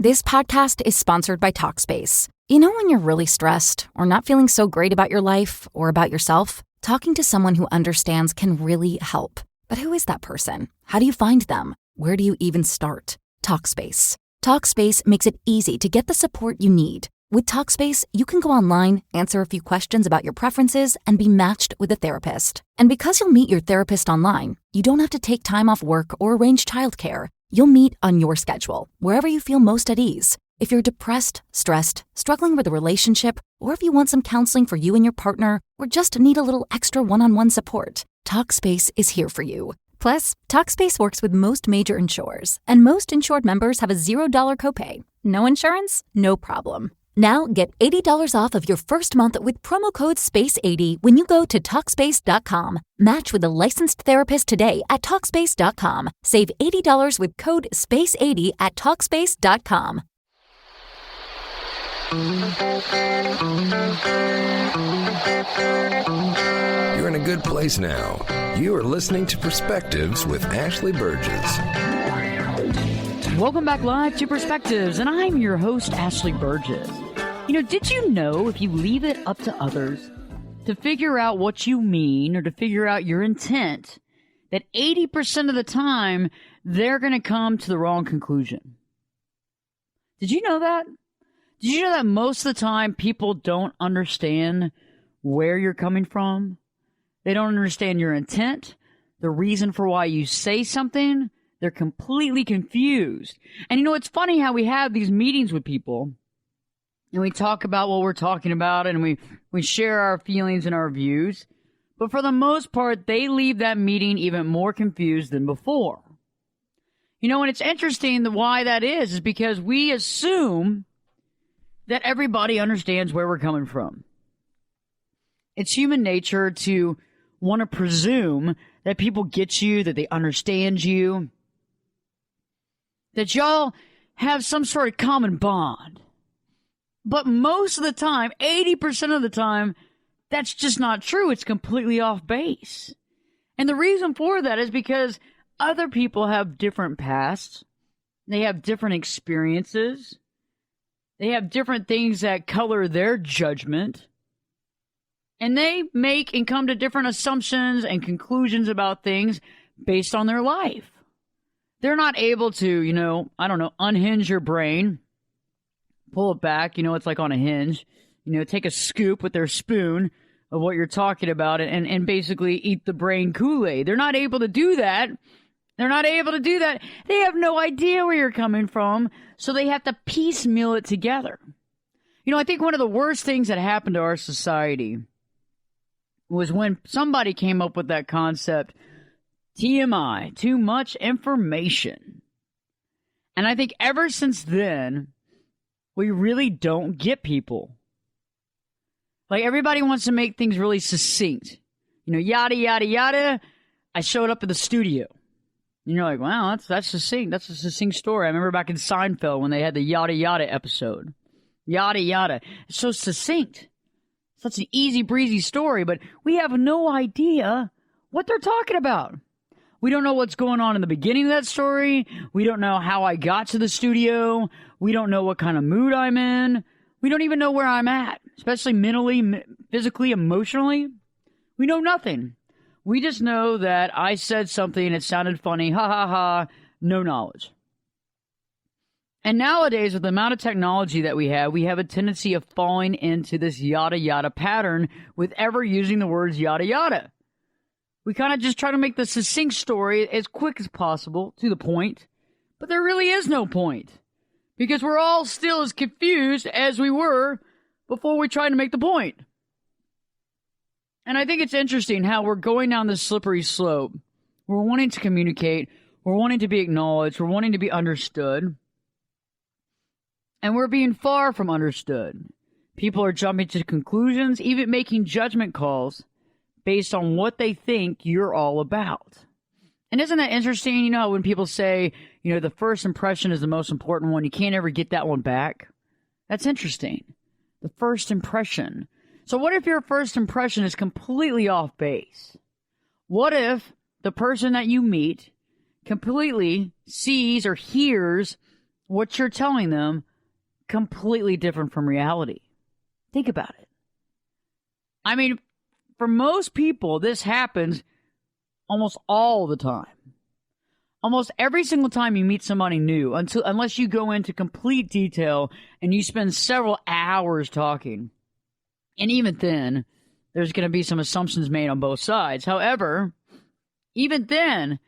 This podcast is sponsored by Talkspace. You know when you're really stressed or not feeling so great about your life or about yourself? Talking to someone who understands can really help. But who is that person? How do you find them? Where do you even start? Talkspace. Talkspace makes it easy to get the support you need. With Talkspace, you can go online, answer a few questions about your preferences, and be matched with a therapist. And because you'll meet your therapist online, you don't have to take time off work or arrange childcare. You'll meet on your schedule, wherever you feel most at ease. If you're depressed, stressed, struggling with a relationship, or if you want some counseling for you and your partner, or just need a little extra one-on-one support, Talkspace is here for you. Plus, Talkspace works with most major insurers, and most insured members have a $0 copay. No insurance? No problem. Now get $80 off of your first month with promo code SPACE80 when you go to Talkspace.com. Match with a licensed therapist today at Talkspace.com. Save $80 with code SPACE80 at Talkspace.com. You're in a good place now. You are listening to Perspectives with Ashley Burgess. Welcome back live to Perspectives, and I'm your host, Ashley Burgess. You know, did you know if you leave it up to others to figure out what you mean or to figure out your intent, that 80% of the time they're going to come to the wrong conclusion? Did you know that? Did you know that most of the time people don't understand where you're coming from? They don't understand your intent, the reason for why you say something. They're completely confused. And you know, it's funny how we have these meetings with people and we talk about what we're talking about and we share our feelings and our views. But for the most part, they leave that meeting even more confused than before. You know, and it's interesting why that is because we assume that everybody understands where we're coming from. It's human nature to want to presume that people get you, that they understand you, that y'all have some sort of common bond. But most of the time, 80% of the time, that's just not true. It's completely off base. And the reason for that is because other people have different pasts. They have different experiences. They have different things that color their judgment. And they make and come to different assumptions and conclusions about things based on their life. They're not able to, unhinge your brain, pull it back, it's like on a hinge, take a scoop with their spoon of what you're talking about and basically eat the brain Kool-Aid. They're not able to do that. They have no idea where you're coming from, so they have to piecemeal it together. I think one of the worst things that happened to our society was when somebody came up with that concept, TMI, too much information. And I think ever since then, we really don't get people. Like, everybody wants to make things really succinct. Yada, yada, yada. I showed up at the studio. And you're like, wow, that's succinct. That's a succinct story. I remember back in Seinfeld when they had the yada, yada episode. Yada, yada. It's so succinct. Such an easy breezy story, but we have no idea what they're talking about. We don't know what's going on in the beginning of that story. We don't know how I got to the studio. We don't know what kind of mood I'm in. We don't even know where I'm at, especially mentally, physically, emotionally. We know nothing. We just know that I said something and it sounded funny. Ha ha ha. No knowledge. And nowadays, with the amount of technology that we have a tendency of falling into this yada yada pattern with ever using the words yada yada. We kind of just try to make the succinct story as quick as possible, to the point. But there really is no point. Because we're all still as confused as we were before we tried to make the point. And I think it's interesting how we're going down this slippery slope. We're wanting to communicate. We're wanting to be acknowledged. We're wanting to be understood. And we're being far from understood. People are jumping to conclusions, even making judgment calls based on what they think you're all about. And isn't that interesting? When people say, the first impression is the most important one, you can't ever get that one back. That's interesting. The first impression. So what if your first impression is completely off base? What if the person that you meet completely sees or hears what you're telling them completely different from reality. Think about it. I mean, for most people, this happens almost all the time. Almost every single time you meet somebody new, unless you go into complete detail and you spend several hours talking. And even then, there's going to be some assumptions made on both sides. However, even then,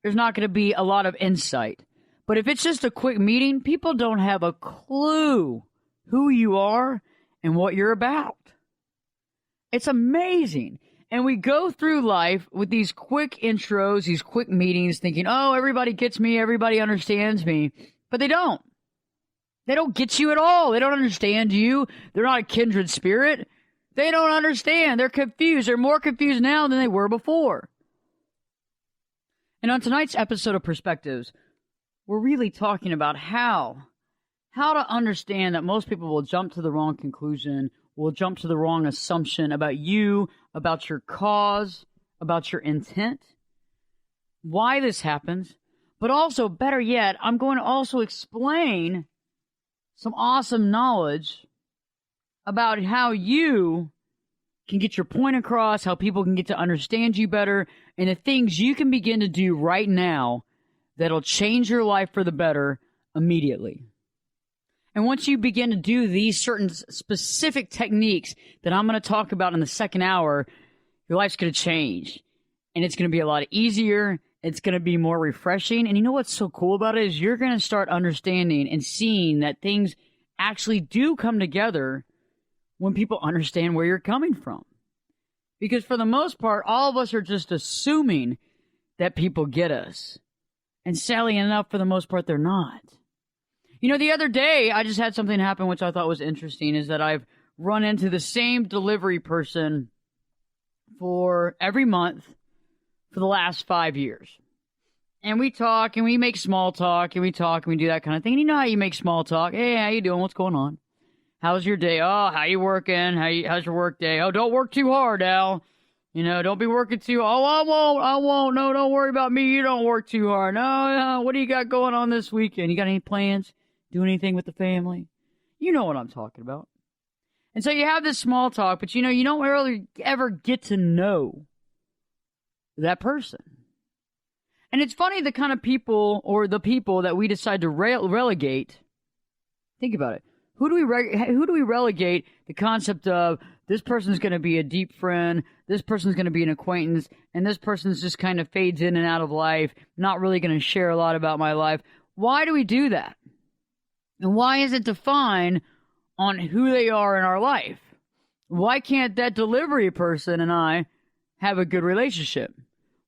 there's not going to be a lot of insight. But if it's just a quick meeting, people don't have a clue who you are and what you're about. It's amazing. And we go through life with these quick intros, these quick meetings, thinking, oh, everybody gets me, everybody understands me. But they don't. They don't get you at all. They don't understand you. They're not a kindred spirit. They don't understand. They're confused. They're more confused now than they were before. And on tonight's episode of Perspectives, we're really talking about how to understand that most people will jump to the wrong conclusion, will jump to the wrong assumption about you, about your cause, about your intent, why this happens. But also, better yet, I'm going to also explain some awesome knowledge about how you can get your point across, how people can get to understand you better, and the things you can begin to do right now that'll change your life for the better immediately. And once you begin to do these certain specific techniques that I'm going to talk about in the second hour, your life's going to change. And it's going to be a lot easier. It's going to be more refreshing. And you know what's so cool about it is you're going to start understanding and seeing that things actually do come together when people understand where you're coming from. Because for the most part, all of us are just assuming that people get us. And sadly enough, for the most part, they're not. You know, the other day, I just had something happen which I thought was interesting, is that I've run into the same delivery person for every month for the last 5 years. And we talk, and we make small talk, and we talk, and we do that kind of thing. And you know how you make small talk. Hey, how you doing? What's going on? How's your day? Oh, how you working? How's your work day? Oh, don't work too hard, Al. You know, don't be working too. Oh, I won't. No, don't worry about me. You don't work too hard. No, what do you got going on this weekend? You got any plans? Do anything with the family? You know what I'm talking about. And so you have this small talk, but you know, you don't really ever get to know that person. And it's funny the kind of people, or the people that we decide to relegate. Think about it. Who do we relegate the concept of this person's going to be a deep friend, this person's going to be an acquaintance, and this person's just kind of fades in and out of life, not really going to share a lot about my life? Why do we do that? And why is it defined on who they are in our life? Why can't that delivery person and I have a good relationship?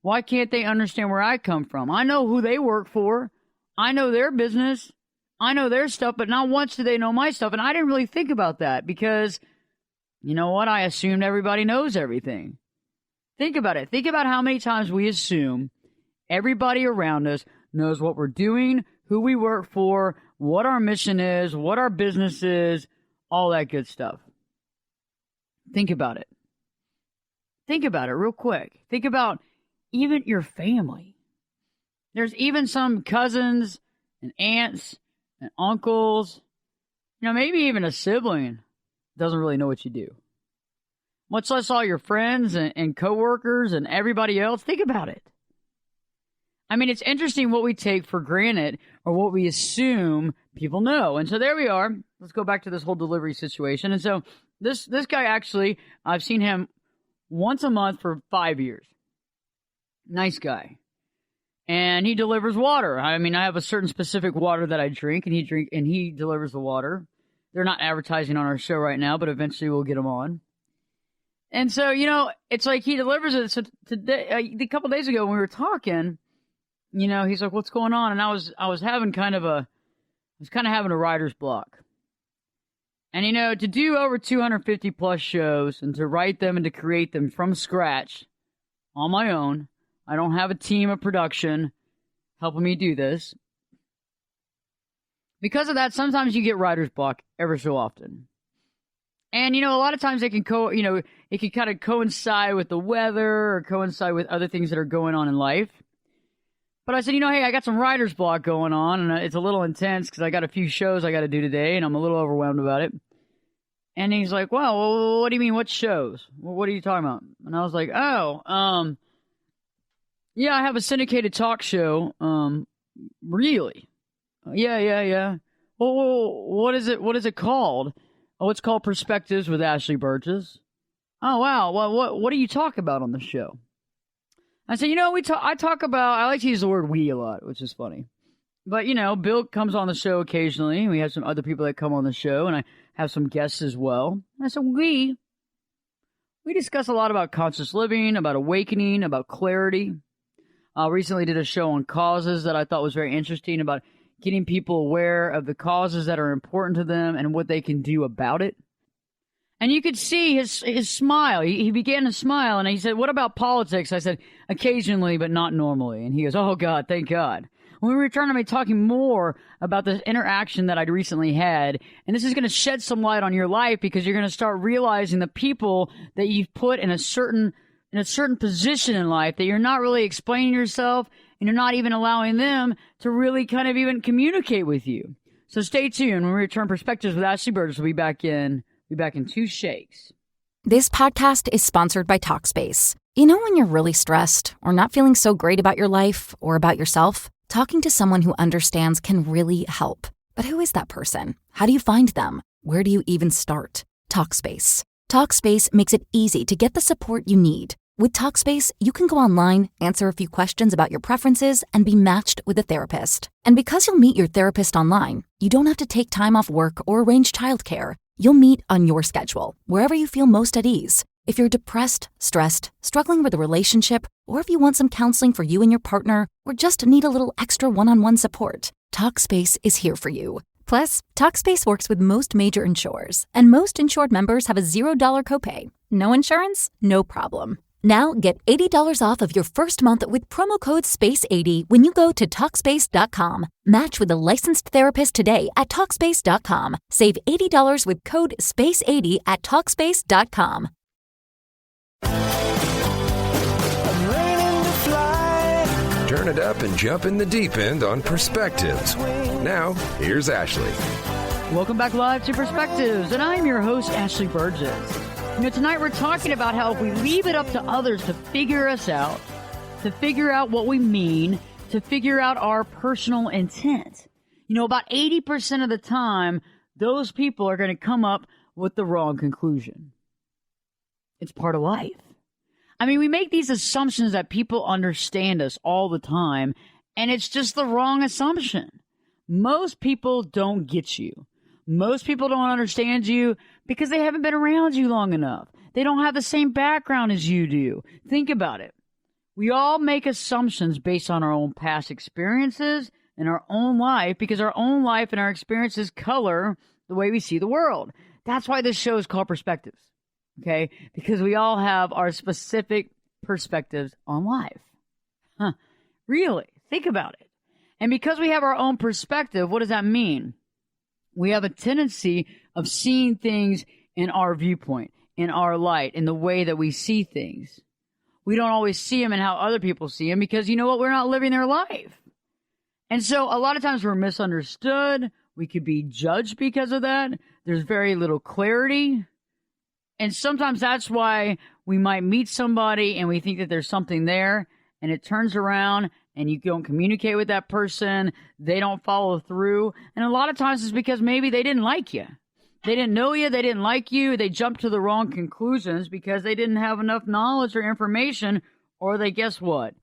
Why can't they understand where I come from? I know who they work for. I know their business. I know their stuff, but not once do they know my stuff. And I didn't really think about that because, you know what? I assumed everybody knows everything. Think about it. Think about how many times we assume everybody around us knows what we're doing, who we work for, what our mission is, what our business is, all that good stuff. Think about it. Think about it real quick. Think about even your family. There's even some cousins and aunts and uncles, you know, maybe even a sibling doesn't really know what you do. Much less all your friends and coworkers and everybody else. Think about it. I mean, it's interesting what we take for granted or what we assume people know. And so there we are. Let's go back to this whole delivery situation. And so this guy actually, I've seen him once a month for 5 years. Nice guy. And he delivers water. I mean, I have a certain specific water that I drink, and he delivers the water. They're not advertising on our show right now, but eventually we'll get them on. And so, you know, it's like he delivers it. So today, a couple days ago when we were talking, you know, he's like, "What's going on?" And I was having kind of having a writer's block. And you know, to do over 250 plus shows and to write them and to create them from scratch on my own. I don't have a team of production helping me do this. Because of that, sometimes you get writer's block ever so often. And, you know, a lot of times it can kind of coincide with the weather or coincide with other things that are going on in life. But I said, hey, I got some writer's block going on, and it's a little intense because I got a few shows I got to do today, and I'm a little overwhelmed about it. And he's like, well, what do you mean, what shows? What are you talking about? And I was like, yeah, I have a syndicated talk show. Really? Yeah. Well, what is it? What is it called? Oh, it's called Perspectives with Ashley Burgess. Oh, wow. Well, what do you talk about on the show? I said, I talk about, I like to use the word we a lot, which is funny. But, Bill comes on the show occasionally. We have some other people that come on the show, and I have some guests as well. And I said, we discuss a lot about conscious living, about awakening, about clarity. Recently did a show on causes that I thought was very interesting, about getting people aware of the causes that are important to them and what they can do about it. And you could see his smile. He began to smile, and he said, what about politics? I said, occasionally, but not normally. And he goes, oh, God, thank God. When we return, I'm going to be talking more about this interaction that I'd recently had. And this is going to shed some light on your life, because you're going to start realizing the people that you've put in a certain position in life, that you're not really explaining yourself, and you're not even allowing them to really kind of even communicate with you. So stay tuned. When we return, Perspectives with Ashley Burgess will be back in 2 shakes. This podcast is sponsored by Talkspace. When you're really stressed or not feeling so great about your life or about yourself, talking to someone who understands can really help. But who is that person? How do you find them? Where do you even start? Talkspace. Talkspace makes it easy to get the support you need. With Talkspace, you can go online, answer a few questions about your preferences, and be matched with a therapist. And because you'll meet your therapist online, you don't have to take time off work or arrange childcare. You'll meet on your schedule, wherever you feel most at ease. If you're depressed, stressed, struggling with a relationship, or if you want some counseling for you and your partner, or just need a little extra one-on-one support, Talkspace is here for you. Plus, Talkspace works with most major insurers, and most insured members have a $0 copay. No insurance? No problem. Now get $80 off of your first month with promo code SPACE80 when you go to Talkspace.com. Match with a licensed therapist today at Talkspace.com. Save $80 with code SPACE80 at Talkspace.com. Turn it up and jump in the deep end on Perspectives. Now, here's Ashley. Welcome back live to Perspectives, and I'm your host, Ashley Burgess. Tonight we're talking about how if we leave it up to others to figure us out, to figure out what we mean, to figure out our personal intent, about 80% of the time, those people are going to come up with the wrong conclusion. It's part of life. We make these assumptions that people understand us all the time, and it's just the wrong assumption. Most people don't get you. Most people don't understand you because they haven't been around you long enough. They don't have the same background as you do. Think about it. We all make assumptions based on our own past experiences and our own life, because our own life and our experiences color the way we see the world. That's why this show is called Perspectives, okay? Because we all have our specific perspectives on life. Really? Think about it. And because we have our own perspective, what does that mean? We have a tendency of seeing things in our viewpoint, in our light, in the way that we see things. We don't always see them in how other people see them, because we're not living their life. And so a lot of times we're misunderstood. We could be judged because of that. There's very little clarity. And sometimes that's why we might meet somebody and we think that there's something there, and it turns around and you don't communicate with that person, they don't follow through. And a lot of times it's because maybe they didn't like you. They didn't know you, they didn't like you, they jumped to the wrong conclusions because they didn't have enough knowledge or information, or guess what?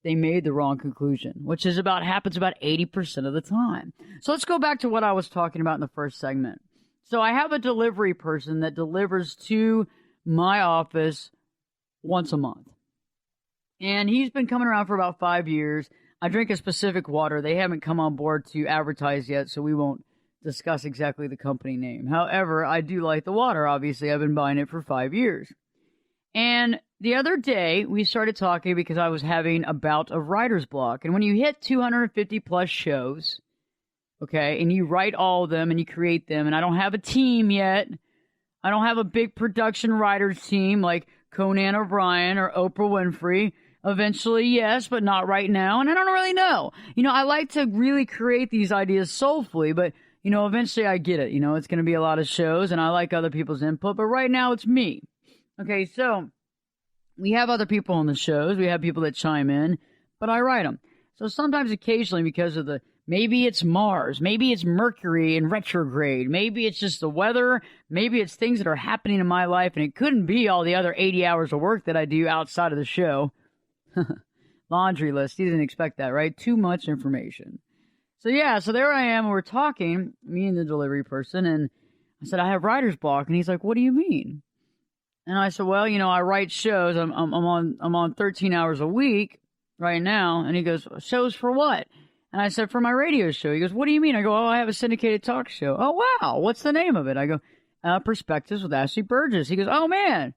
They made the wrong conclusion, which happens about 80% of the time. So let's go back to what I was talking about in the first segment. So I have a delivery person that delivers to my office once a month. And he's been coming around for about 5 years. I drink a specific water. They haven't come on board to advertise yet, so we won't discuss exactly the company name. However, I do like the water. Obviously, I've been buying it for 5 years. And the other day, we started talking because I was having a bout of writer's block. And when you hit 250 plus shows, okay, and you write all of them and you create them, and I don't have a team yet. I don't have a big production writers team like Conan O'Brien or Oprah Winfrey. Eventually, yes, but not right now. And I don't really know. I like to really create these ideas soulfully, but, eventually I get it. It's going to be a lot of shows and I like other people's input, but right now it's me. Okay, so we have other people on the shows. We have people that chime in, but I write them. So sometimes occasionally because of maybe it's Mars, maybe it's Mercury in retrograde, maybe it's just the weather, maybe it's things that are happening in my life, and it couldn't be all the other 80 hours of work that I do outside of the show. Laundry list. You didn't expect that, right? Too much information. So there I am. We're talking, me and the delivery person, and I said, I have writer's block. And he's like, what do you mean? And I said, well, I write shows. I'm on 13 hours a week right now. And he goes, shows for what? And I said, for my radio show. He goes, what do you mean? I go, oh, I have a syndicated talk show. Oh, wow. What's the name of it? I go, Perspectives with Ashley Burgess. He goes, oh, man,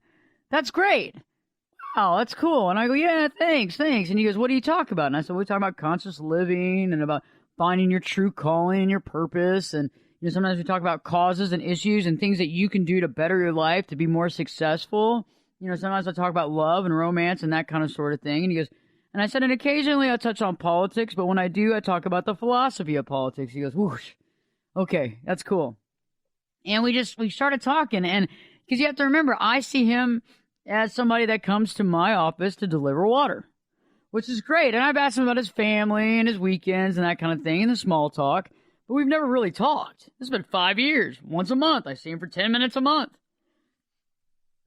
that's great. Wow, that's cool. And I go, yeah, thanks. And he goes, what do you talk about? And I said, we talk about conscious living and about finding your true calling and your purpose. And sometimes we talk about causes and issues and things that you can do to better your life, to be more successful. Sometimes I talk about love and romance and that kind of sort of thing. And he goes, and I said, and occasionally I touch on politics, but when I do, I talk about the philosophy of politics. He goes, whoosh, okay, that's cool. And we started talking, and because you have to remember, I see him as somebody that comes to my office to deliver water, which is great. And I've asked him about his family and his weekends and that kind of thing and the small talk, but we've never really talked. It's been 5 years, once a month. I see him for 10 minutes a month.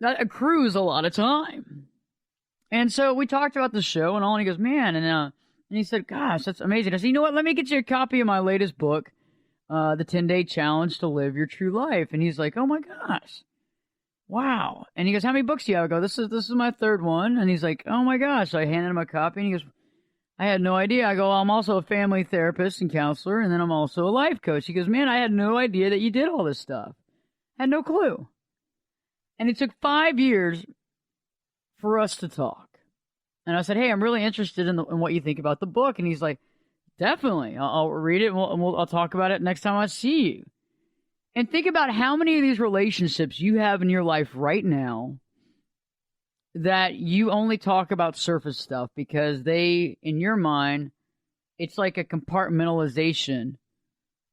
That accrues a lot of time. And so we talked about the show and all, and he goes, man, and he said, gosh, that's amazing. I said, you know what, let me get you a copy of my latest book, The 10-Day Challenge to Live Your True Life. And he's like, oh my gosh. Wow. And he goes, how many books do you have? I go, this is my third one. And he's like, oh my gosh. So I handed him a copy, and he goes, I had no idea. I go, I'm also a family therapist and counselor, and then I'm also a life coach. He goes, man, I had no idea that you did all this stuff. I had no clue. And it took 5 years for us to talk. And I said, hey, I'm really interested in what you think about the book. And he's like, definitely. I'll read it, and I'll talk about it next time I see you. And think about how many of these relationships you have in your life right now that you only talk about surface stuff because they, in your mind, it's like a compartmentalization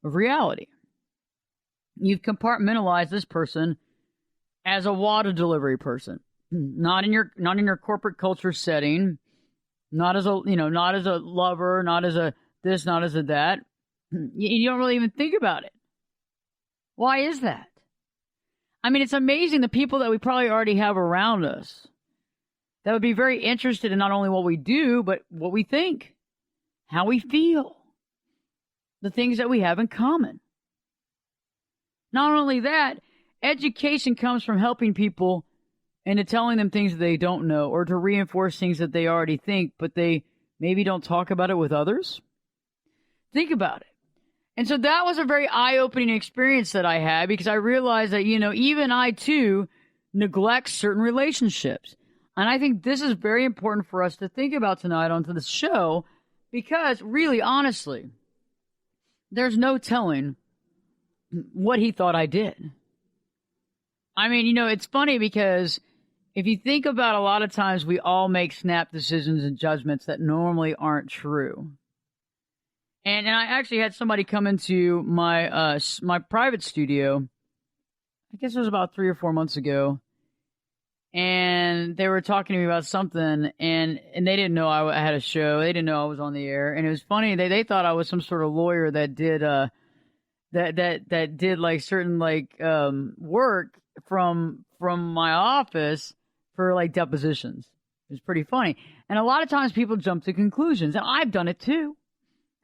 of reality. You've compartmentalized this person as a water delivery person, not in your corporate culture setting, not as a lover, not as a this, not as a that. You don't really even think about it. Why is that? I mean, it's amazing the people that we probably already have around us that would be very interested in not only what we do, but what we think, how we feel, the things that we have in common. Not only that, education comes from helping people and to telling them things that they don't know, or to reinforce things that they already think, but they maybe don't talk about it with others. Think about it. And so that was a very eye-opening experience that I had, because I realized that, even I too neglect certain relationships. And I think this is very important for us to think about tonight onto the show, because really, honestly, there's no telling what he thought I did. I mean, it's funny because if you think about, a lot of times we all make snap decisions and judgments that normally aren't true. And I actually had somebody come into my my private studio, I guess it was about 3 or 4 months ago, and they were talking to me about something, and they didn't know I had a show. They didn't know I was on the air, and it was funny. They thought I was some sort of lawyer that did that did like certain work from my office for like depositions. It was pretty funny, and a lot of times people jump to conclusions, and I've done it too.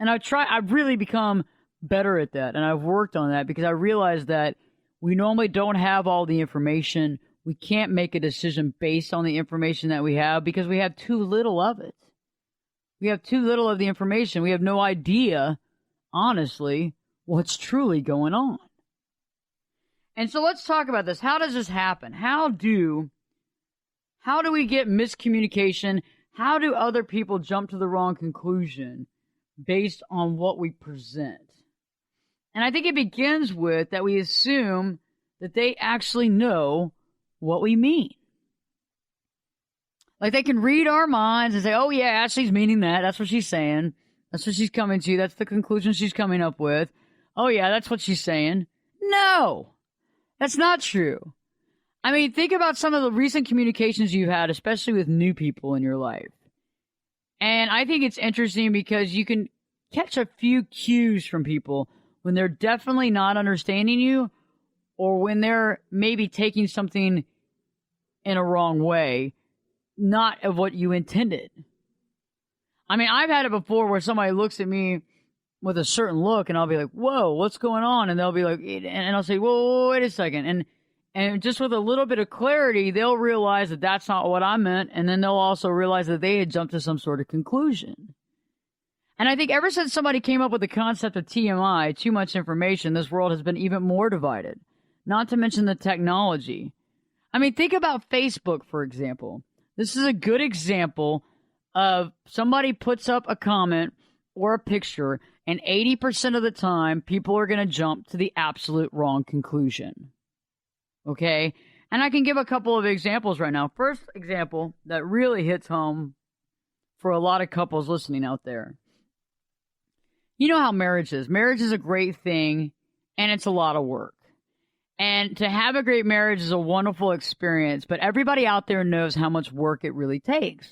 And I've really become better at that. And I've worked on that because I realized that we normally don't have all the information. We can't make a decision based on the information that we have because we have too little of it. We have too little of the information. We have no idea, honestly, what's truly going on. And so let's talk about this. How does this happen? How do we get miscommunication? How do other people jump to the wrong conclusion based on what we present? And I think it begins with that we assume that they actually know what we mean. Like, they can read our minds and say, oh, yeah, Ashley's meaning that. That's what she's saying. That's what she's coming to. That's the conclusion she's coming up with. Oh, yeah, that's what she's saying. No, that's not true. I mean, think about some of the recent communications you've had, especially with new people in your life. And I think it's interesting because you can catch a few cues from people when they're definitely not understanding you or when they're maybe taking something in a wrong way, not of what you intended. I mean, I've had it before where somebody looks at me with a certain look and I'll be like, whoa, what's going on? And they'll be like, and I'll say, whoa, wait a second. And just with a little bit of clarity, they'll realize that that's not what I meant. And then they'll also realize that they had jumped to some sort of conclusion. And I think ever since somebody came up with the concept of TMI, too much information, this world has been even more divided. Not to mention the technology. I mean, think about Facebook, for example. This is a good example of somebody puts up a comment or a picture, and 80% of the time, people are going to jump to the absolute wrong conclusion. Okay? And I can give a couple of examples right now. First example that really hits home for a lot of couples listening out there. You know how marriage is. Marriage is a great thing, and it's a lot of work. And to have a great marriage is a wonderful experience, but everybody out there knows how much work it really takes.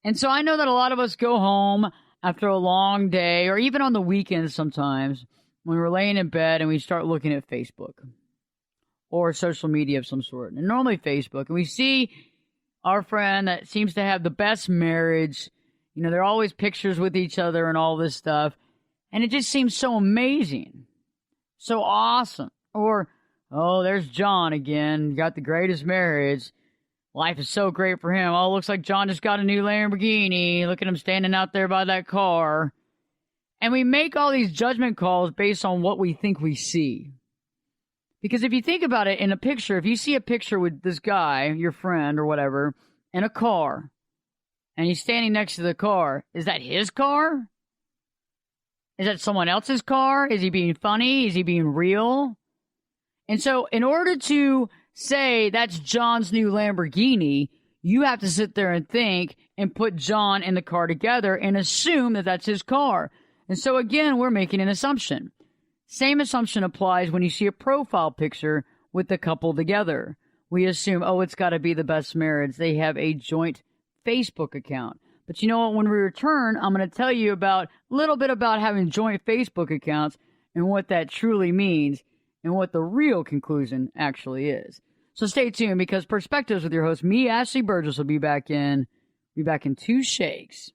And so I know that a lot of us go home after a long day, or even on the weekends sometimes, when we're laying in bed and we start looking at Facebook or social media of some sort, and normally Facebook, and we see our friend that seems to have the best marriage. You know, they're always pictures with each other and all this stuff, and it just seems so amazing, so awesome. Or, oh, there's John again, got the greatest marriage. Life is so great for him. Oh, looks like John just got a new Lamborghini. Look at him standing out there by that car. And we make all these judgment calls based on what we think we see. Because if you think about it in a picture, if you see a picture with this guy, your friend or whatever, in a car, and he's standing next to the car, is that his car? Is that someone else's car? Is he being funny? Is he being real? And so in order to say that's John's new Lamborghini, you have to sit there and think and put John and the car together and assume that that's his car. And so again, we're making an assumption. Same assumption applies when you see a profile picture with the couple together. We assume, oh, it's got to be the best marriage. They have a joint Facebook account. But you know what? When we return, I'm going to tell you about a little bit about having joint Facebook accounts and what that truly means and what the real conclusion actually is. So stay tuned, because Perspectives with your host, me, Ashley Burgess, will be back in 2 shakes.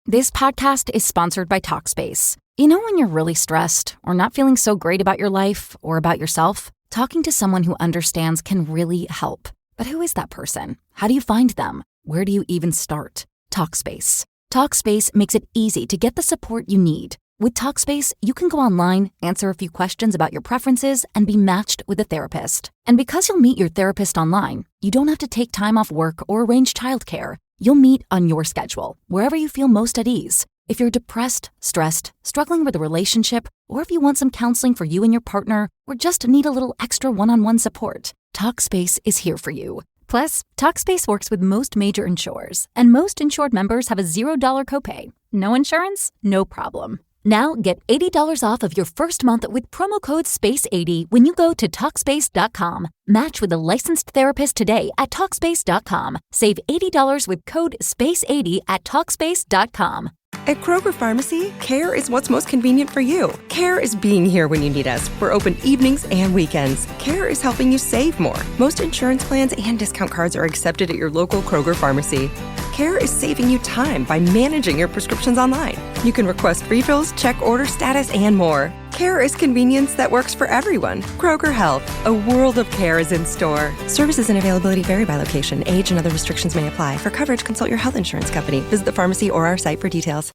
This podcast is sponsored by Talkspace. You know when you're really stressed or not feeling so great about your life or about yourself? Talking to someone who understands can really help. But who is that person? How do you find them? Where do you even start? Talkspace. Talkspace makes it easy to get the support you need. With Talkspace, you can go online, answer a few questions about your preferences, and be matched with a therapist. And because you'll meet your therapist online, you don't have to take time off work or arrange childcare. You'll meet on your schedule, wherever you feel most at ease. If you're depressed, stressed, struggling with a relationship, or if you want some counseling for you and your partner, or just need a little extra one-on-one support, Talkspace is here for you. Plus, Talkspace works with most major insurers, and most insured members have a $0 copay. No insurance? No problem. Now get $80 off of your first month with promo code SPACE80 when you go to Talkspace.com. Match with a licensed therapist today at Talkspace.com. Save $80 with code SPACE80 at Talkspace.com. At Kroger Pharmacy, care is what's most convenient for you. Care is being here when you need us. We're open evenings and weekends. Care is helping you save more. Most insurance plans and discount cards are accepted at your local Kroger Pharmacy. Care is saving you time by managing your prescriptions online. You can request refills, check order status, and more. Care is convenience that works for everyone. Kroger Health, a world of care is in store. Services and availability vary by location. Age and other restrictions may apply. For coverage, consult your health insurance company. Visit the pharmacy or our site for details.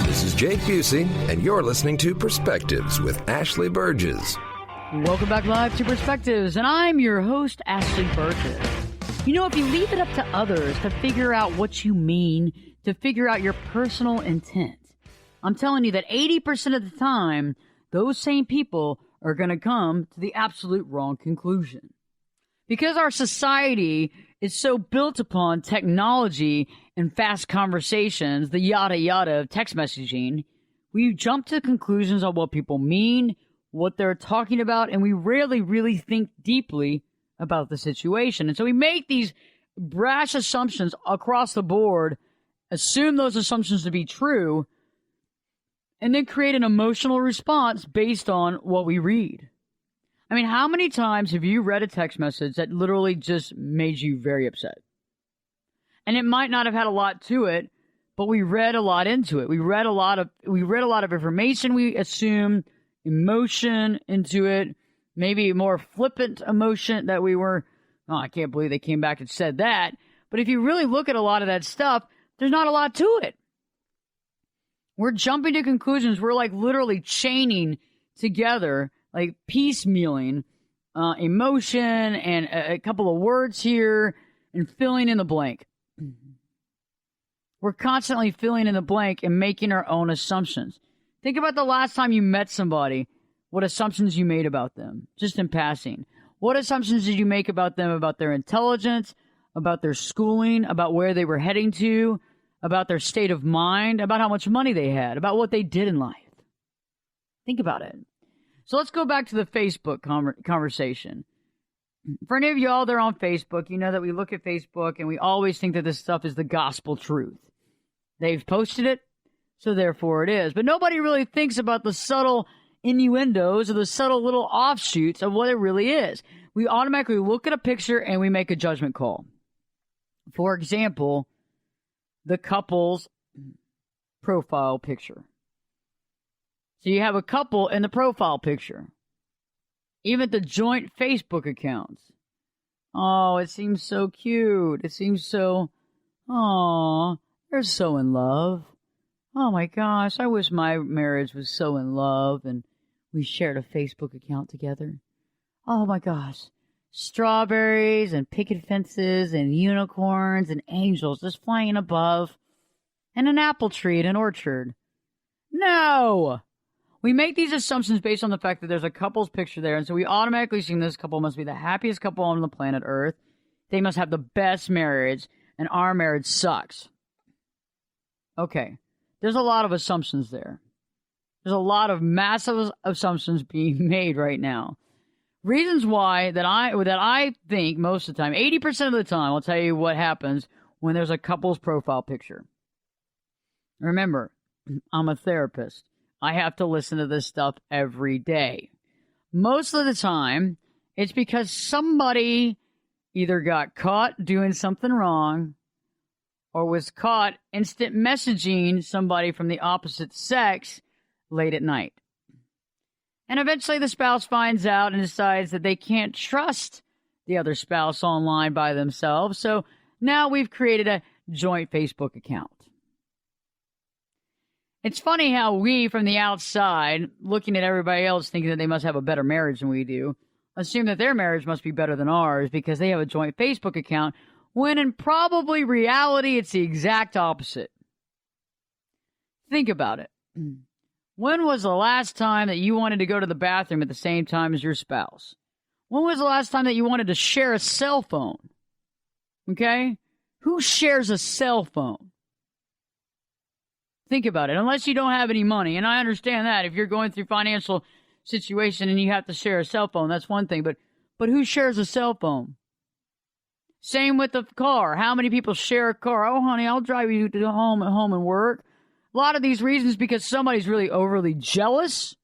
This is Jake Busey, and you're listening to Perspectives with Ashley Burgess. Welcome back live to Perspectives, and I'm your host, Ashley Burgess. You know, if you leave it up to others to figure out what you mean, to figure out your personal intent, I'm telling you that 80% of the time, those same people are going to come to the absolute wrong conclusion. Because our society is so built upon technology and fast conversations, the yada yada of text messaging, we jump to conclusions on what people mean, what they're talking about, and we rarely really think deeply about the situation. And so we make these brash assumptions across the board, assume those assumptions to be true, and then create an emotional response based on what we read. I mean, how many times have you read a text message that literally just made you very upset? And it might not have had a lot to it, but we read a lot into it. We read a lot of information. We assumed emotion into it, maybe more flippant emotion that we were, oh, I can't believe they came back and said that. But if you really look at a lot of that stuff, there's not a lot to it. We're jumping to conclusions. We're like literally chaining together, like piecemealing emotion and a couple of words here and filling in the blank. We're constantly filling in the blank and making our own assumptions. Think about the last time you met somebody, what assumptions you made about them, just in passing. What assumptions did you make about them, about their intelligence, about their schooling, about where they were heading to, about their state of mind, about how much money they had, about what they did in life? Think about it. So let's go back to the Facebook conversation. For any of y'all that are on Facebook, you know that we look at Facebook and we always think that this stuff is the gospel truth. They've posted it, so therefore it is. But nobody really thinks about the subtle innuendos or the subtle little offshoots of what it really is. We automatically look at a picture and we make a judgment call. For example, the couple's profile picture. So you have a couple in the profile picture. Even the joint Facebook accounts. Oh, it seems so cute. It seems so, oh, they're so in love. Oh my gosh, I wish my marriage was so in love and we shared a Facebook account together. Oh my gosh. Strawberries and picket fences and unicorns and angels just flying above. And an apple tree in an orchard. No! We make these assumptions based on the fact that there's a couple's picture there, and so we automatically assume this couple must be the happiest couple on the planet Earth. They must have the best marriage, and our marriage sucks. Okay, there's a lot of assumptions there. There's a lot of massive assumptions being made right now. Reasons why that I think most of the time, 80% of the time, I'll tell you what happens when there's a couple's profile picture. Remember, I'm a therapist. I have to listen to this stuff every day. Most of the time, it's because somebody either got caught doing something wrong or was caught instant messaging somebody from the opposite sex late at night. And eventually the spouse finds out and decides that they can't trust the other spouse online by themselves. So now we've created a joint Facebook account. It's funny how we, from the outside, looking at everybody else thinking that they must have a better marriage than we do, assume that their marriage must be better than ours because they have a joint Facebook account, when in probably reality it's the exact opposite. Think about it. When was the last time that you wanted to go to the bathroom at the same time as your spouse? When was the last time that you wanted to share a cell phone? Okay? Who shares a cell phone? Think about it. Unless you don't have any money, and I understand that. If you're going through financial situation and you have to share a cell phone, that's one thing. But who shares a cell phone? Same with the car. How many people share a car? Oh, honey, I'll drive you to home and work. A lot of these reasons because somebody's really overly jealous.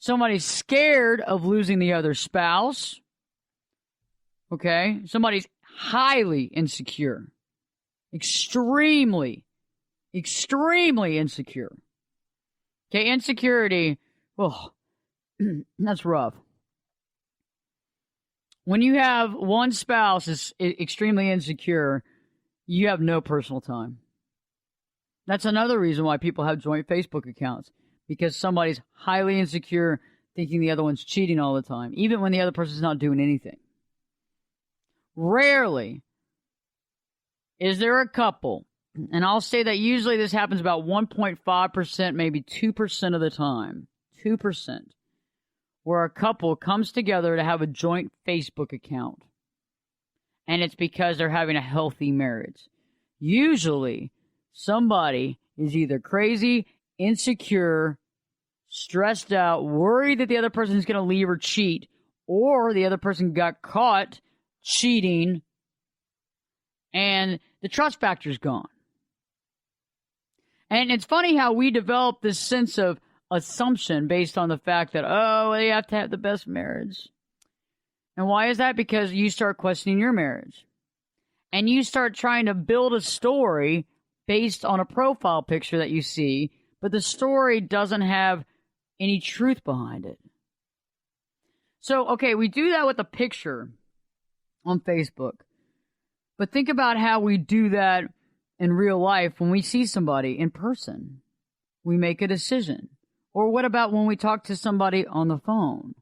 Somebody's scared of losing the other spouse. Okay? Somebody's highly insecure. Extremely insecure. Okay, insecurity, oh, that's rough. When you have one spouse is extremely insecure, you have no personal time. That's another reason why people have joint Facebook accounts, because somebody's highly insecure, thinking the other one's cheating all the time, even when the other person's not doing anything. Rarely is there a couple, and I'll say that usually this happens about 1.5%, maybe 2% of the time. 2%. where a couple comes together to have a joint Facebook account. And it's because they're having a healthy marriage. Usually, somebody is either crazy, insecure, stressed out, worried that the other person is going to leave or cheat, or the other person got caught cheating, and the trust factor is gone. And it's funny how we develop this sense of assumption based on the fact that, oh, they have to have the best marriage. And why is that? Because you start questioning your marriage. And you start trying to build a story based on a profile picture that you see, but the story doesn't have any truth behind it. So, okay, we do that with a picture on Facebook. But think about how we do that in real life when we see somebody in person. We make a decision. Or what about when we talk to somebody on the phone?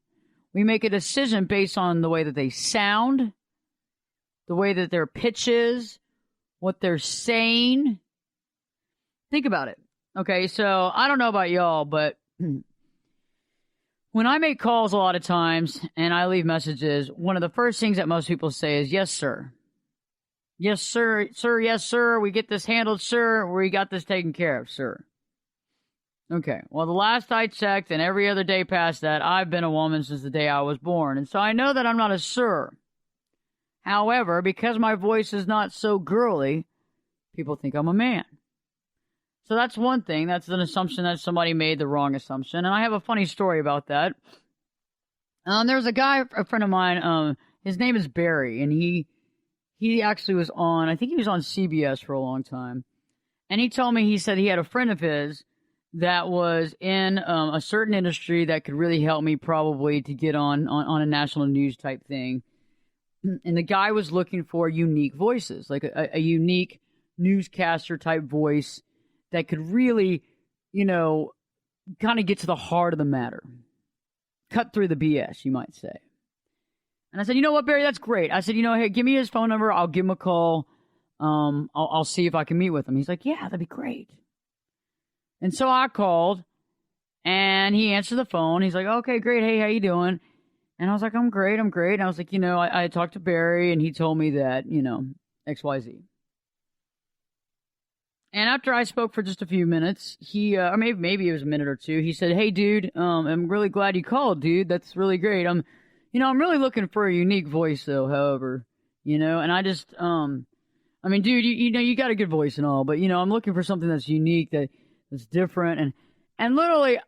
We make a decision based on the way that they sound, the way that their pitch is, what they're saying. Think about it. Okay, so I don't know about y'all, but when I make calls a lot of times and I leave messages, one of the first things that most people say is, yes, sir. Yes, sir. Sir, yes, sir. We get this handled, sir. We got this taken care of, sir. Okay, well, the last I checked and every other day past that, I've been a woman since the day I was born. And so I know that I'm not a sir. However, because my voice is not so girly, people think I'm a man. So that's one thing. That's an assumption that somebody made the wrong assumption. And I have a funny story about that. There's a guy, a friend of mine, his name is Barry, and he actually was on, I think he was on CBS for a long time. And he told me, he said he had a friend of his that was in a certain industry that could really help me probably to get on a national news type thing. And the guy was looking for unique voices, like a unique newscaster type voice that could really, kind of get to the heart of the matter. Cut through the BS, you might say. And I said, you know what, Barry, that's great. I said, hey, give me his phone number. I'll give him a call. I'll see if I can meet with him. He's like, yeah, that'd be great. And so I called, and he answered the phone. He's like, okay, great. Hey, how you doing? And I was like, I'm great. And I was like, I talked to Barry, and he told me that, XYZ. And after I spoke for just a few minutes, he, or maybe it was a minute or two, he said, hey, dude, I'm really glad you called, dude. That's really great. I'm really looking for a unique voice, though, however, and I just, dude, you got a good voice and all, but, I'm looking for something that's unique, that's different. And literally,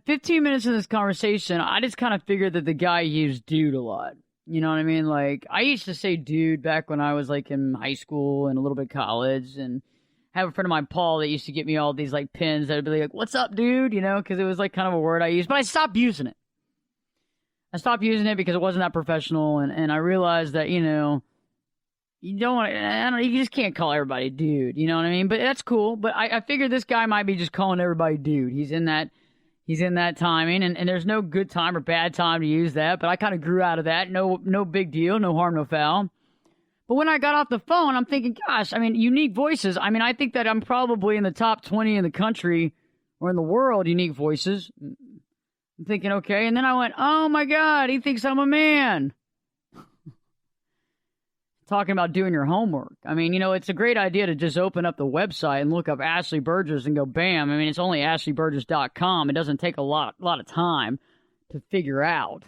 15 minutes in this conversation, I just kind of figured that the guy used dude a lot. You know what I mean? Like, I used to say dude back when I was, like, in high school and a little bit of college, and I have a friend of mine, Paul, that used to get me all these, like, pins that would be like, what's up, dude? Because it was, like, kind of a word I used. But I stopped using it. I stopped using it because it wasn't that professional, and I realized that, you don't want to, you just can't call everybody dude, you know what I mean? But that's cool. But I figured this guy might be just calling everybody dude. He's in that timing, and there's no good time or bad time to use that, but I kind of grew out of that. No big deal, no harm, no foul. But when I got off the phone, I'm thinking, gosh, unique voices. I think that I'm probably in the top 20 in the country or in the world, unique voices. I'm thinking, okay. And then I went, oh my God, he thinks I'm a man. Talking about doing your homework. It's a great idea to just open up the website and look up Ashley Burgess and go, bam. It's only ashleyburgess.com. It doesn't take a lot of time to figure out.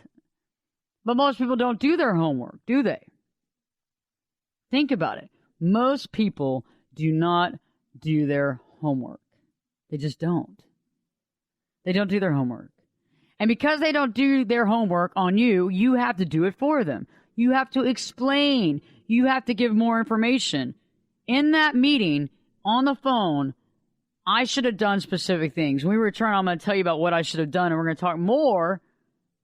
But most people don't do their homework, do they? Think about it. Most people do not do their homework. They just don't. They don't do their homework. And because they don't do their homework on you, you have to do it for them. You have to explain. You have to give more information. In that meeting, on the phone, I should have done specific things. When we return, I'm going to tell you about what I should have done, and we're going to talk more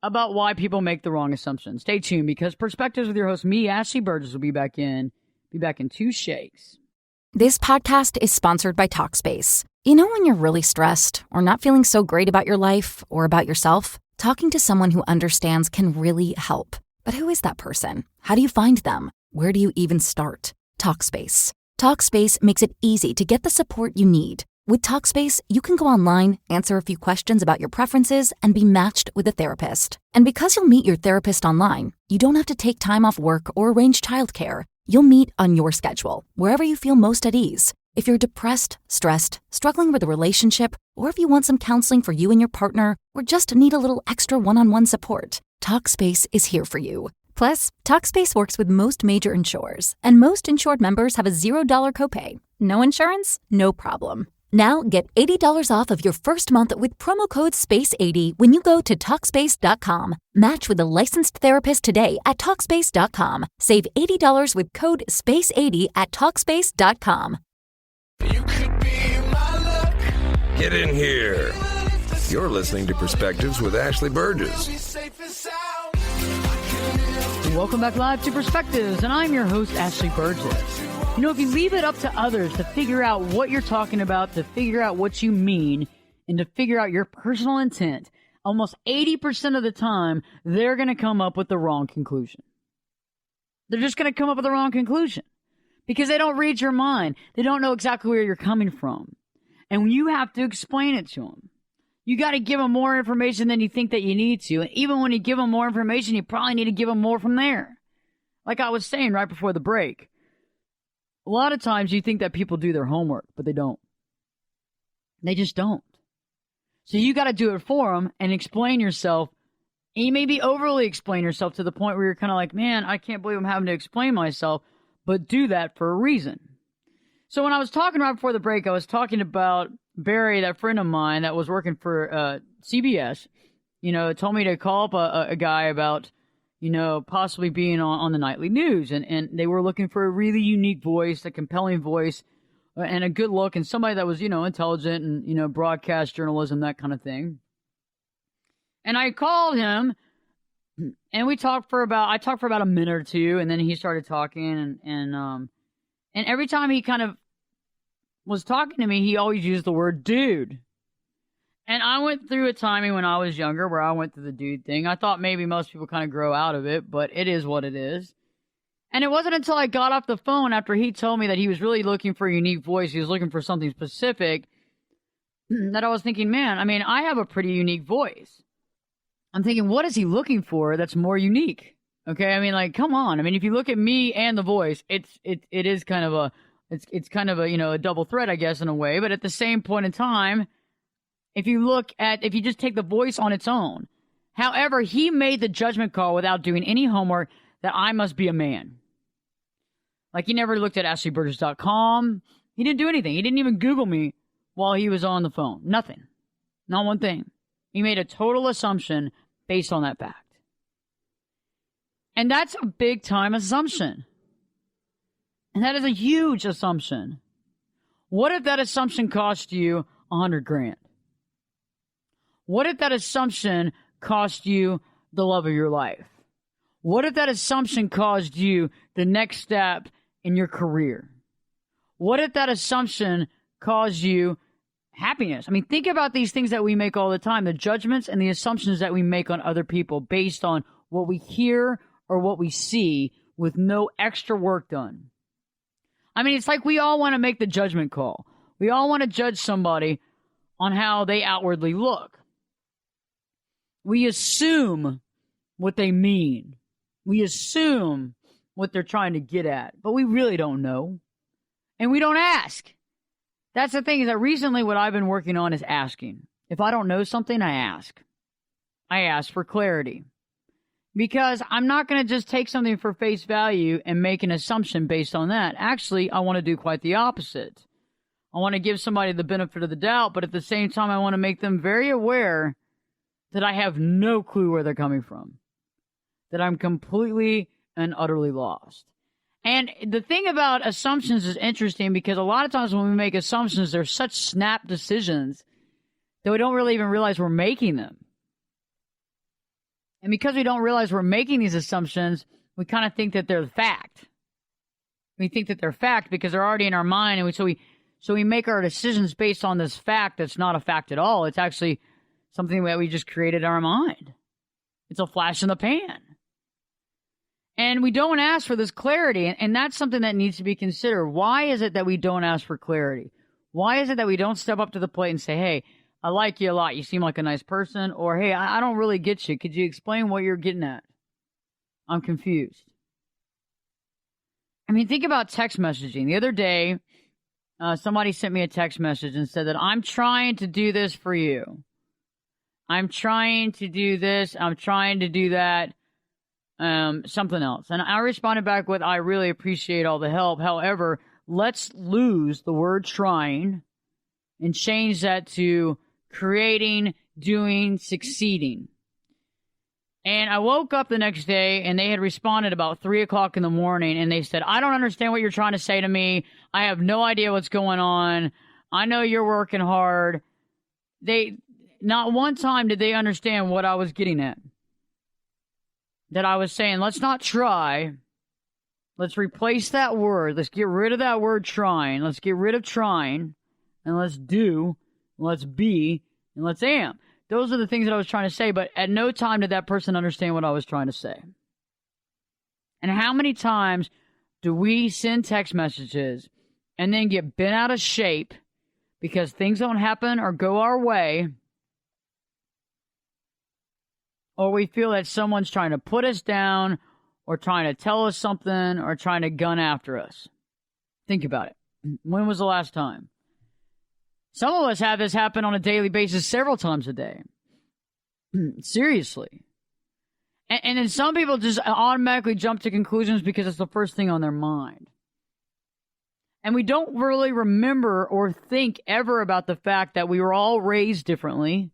about why people make the wrong assumptions. Stay tuned, because Perspectives with your host, me, Ashley Burgess, will be back in 2 shakes. This podcast is sponsored by Talkspace. When you're really stressed or not feeling so great about your life or about yourself, talking to someone who understands can really help. But who is that person? How do you find them? Where do you even start? Talkspace. Talkspace makes it easy to get the support you need. With Talkspace, you can go online, answer a few questions about your preferences, and be matched with a therapist. And because you'll meet your therapist online, you don't have to take time off work or arrange childcare. You'll meet on your schedule, wherever you feel most at ease. If you're depressed, stressed, struggling with a relationship, or if you want some counseling for you and your partner, or just need a little extra one-on-one support, Talkspace is here for you. Plus, Talkspace works with most major insurers, and most insured members have a $0 copay. No insurance? No problem. Now get $80 off of your first month with promo code SPACE80 when you go to Talkspace.com. Match with a licensed therapist today at Talkspace.com. Save $80 with code SPACE80 at Talkspace.com. You could be my luck. Get in here. You're listening to Perspectives with Ashley Burgess. Welcome back live to Perspectives, and I'm your host, Ashley Burgess. You know, if you leave it up to others to figure out what you're talking about, to figure out what you mean, and to figure out your personal intent, almost 80% of the time, they're going to come up with the wrong conclusion. They're just going to come up with the wrong conclusion because they don't read your mind. They don't know exactly where you're coming from. And you have to explain it to them. You got to give them more information than you think that you need to. And even when you give them more information, you probably need to give them more from there. Like I was saying right before the break, a lot of times you think that people do their homework, but they don't. They just don't. So you got to do it for them and explain yourself. And you maybe overly explain yourself to the point where you're kind of like, man, I can't believe I'm having to explain myself, but do that for a reason. So when I was talking right before the break, I was talking about Barry, that friend of mine that was working for CBS, told me to call up a guy about, possibly being on the nightly news. And they were looking for a really unique voice, a compelling voice, and a good look, and somebody that was, intelligent and, broadcast journalism, that kind of thing. And I called him, and I talked for about a minute or two, and then he started talking, and every time he kind of was talking to me, he always used the word dude. And I went through a timing when I was younger where I went through the dude thing. I thought maybe most people kind of grow out of it, but it is what it is. And it wasn't until I got off the phone after he told me that he was really looking for a unique voice, he was looking for something specific, that I was thinking, man, I mean, I have a pretty unique voice. I'm thinking, what is he looking for that's more unique? Okay, I mean, like, come on. I mean, if you look at me and the voice, it is kind of a a double threat, I guess, in a way. But at the same point in time, if you just take the voice on its own, however, he made the judgment call without doing any homework that I must be a man. Like, he never looked at AshleyBurgess.com. He didn't do anything. He didn't even Google me while he was on the phone. Nothing. Not one thing. He made a total assumption based on that fact. And that's a big time assumption. And that is a huge assumption. What if that assumption cost you $100,000? What if that assumption cost you the love of your life? What if that assumption caused you the next step in your career? What if that assumption caused you happiness? I mean, think about these things that we make all the time, the judgments and the assumptions that we make on other people based on what we hear or what we see with no extra work done. I mean, it's like we all want to make the judgment call. We all want to judge somebody on how they outwardly look. We assume what they mean. We assume what they're trying to get at, but we really don't know. And we don't ask. That's the thing, is that recently what I've been working on is asking. If I don't know something, I ask. I ask for clarity. Because I'm not going to just take something for face value and make an assumption based on that. Actually, I want to do quite the opposite. I want to give somebody the benefit of the doubt, but at the same time, I want to make them very aware that I have no clue where they're coming from. That I'm completely and utterly lost. And the thing about assumptions is interesting because a lot of times when we make assumptions, they're such snap decisions that we don't really even realize we're making them. And because we don't realize we're making these assumptions, we kind of think that they're fact. We think that they're fact because they're already in our mind, and so we make our decisions based on this fact that's not a fact at all. It's actually something that we just created in our mind. It's a flash in the pan. And we don't ask for this clarity, and that's something that needs to be considered. Why is it that we don't ask for clarity? Why is it that we don't step up to the plate and say, hey, I like you a lot. You seem like a nice person. Or, hey, I don't really get you. Could you explain what you're getting at? I'm confused. I mean, think about text messaging. The other day, somebody sent me a text message and said that I'm trying to do this for you. I'm trying to do this. I'm trying to do that. Something else. And I responded back with, I really appreciate all the help. However, let's lose the word trying and change that to creating, doing, succeeding. And I woke up the next day and they had responded about 3 o'clock in the morning and they said, I don't understand what you're trying to say to me. I have no idea what's going on. I know you're working hard. Not one time did they understand what I was getting at. That I was saying, let's not try. Let's replace that word. Let's get rid of that word trying. Let's get rid of trying. And let's do, let's be, and let's am. Those are the things that I was trying to say, but at no time did that person understand what I was trying to say. And how many times do we send text messages and then get bent out of shape because things don't happen or go our way, or we feel that someone's trying to put us down or trying to tell us something or trying to gun after us? Think about it. When was the last time? Some of us have this happen on a daily basis several times a day. Seriously. And then some people just automatically jump to conclusions because it's the first thing on their mind. And we don't really remember or think ever about the fact that we were all raised differently.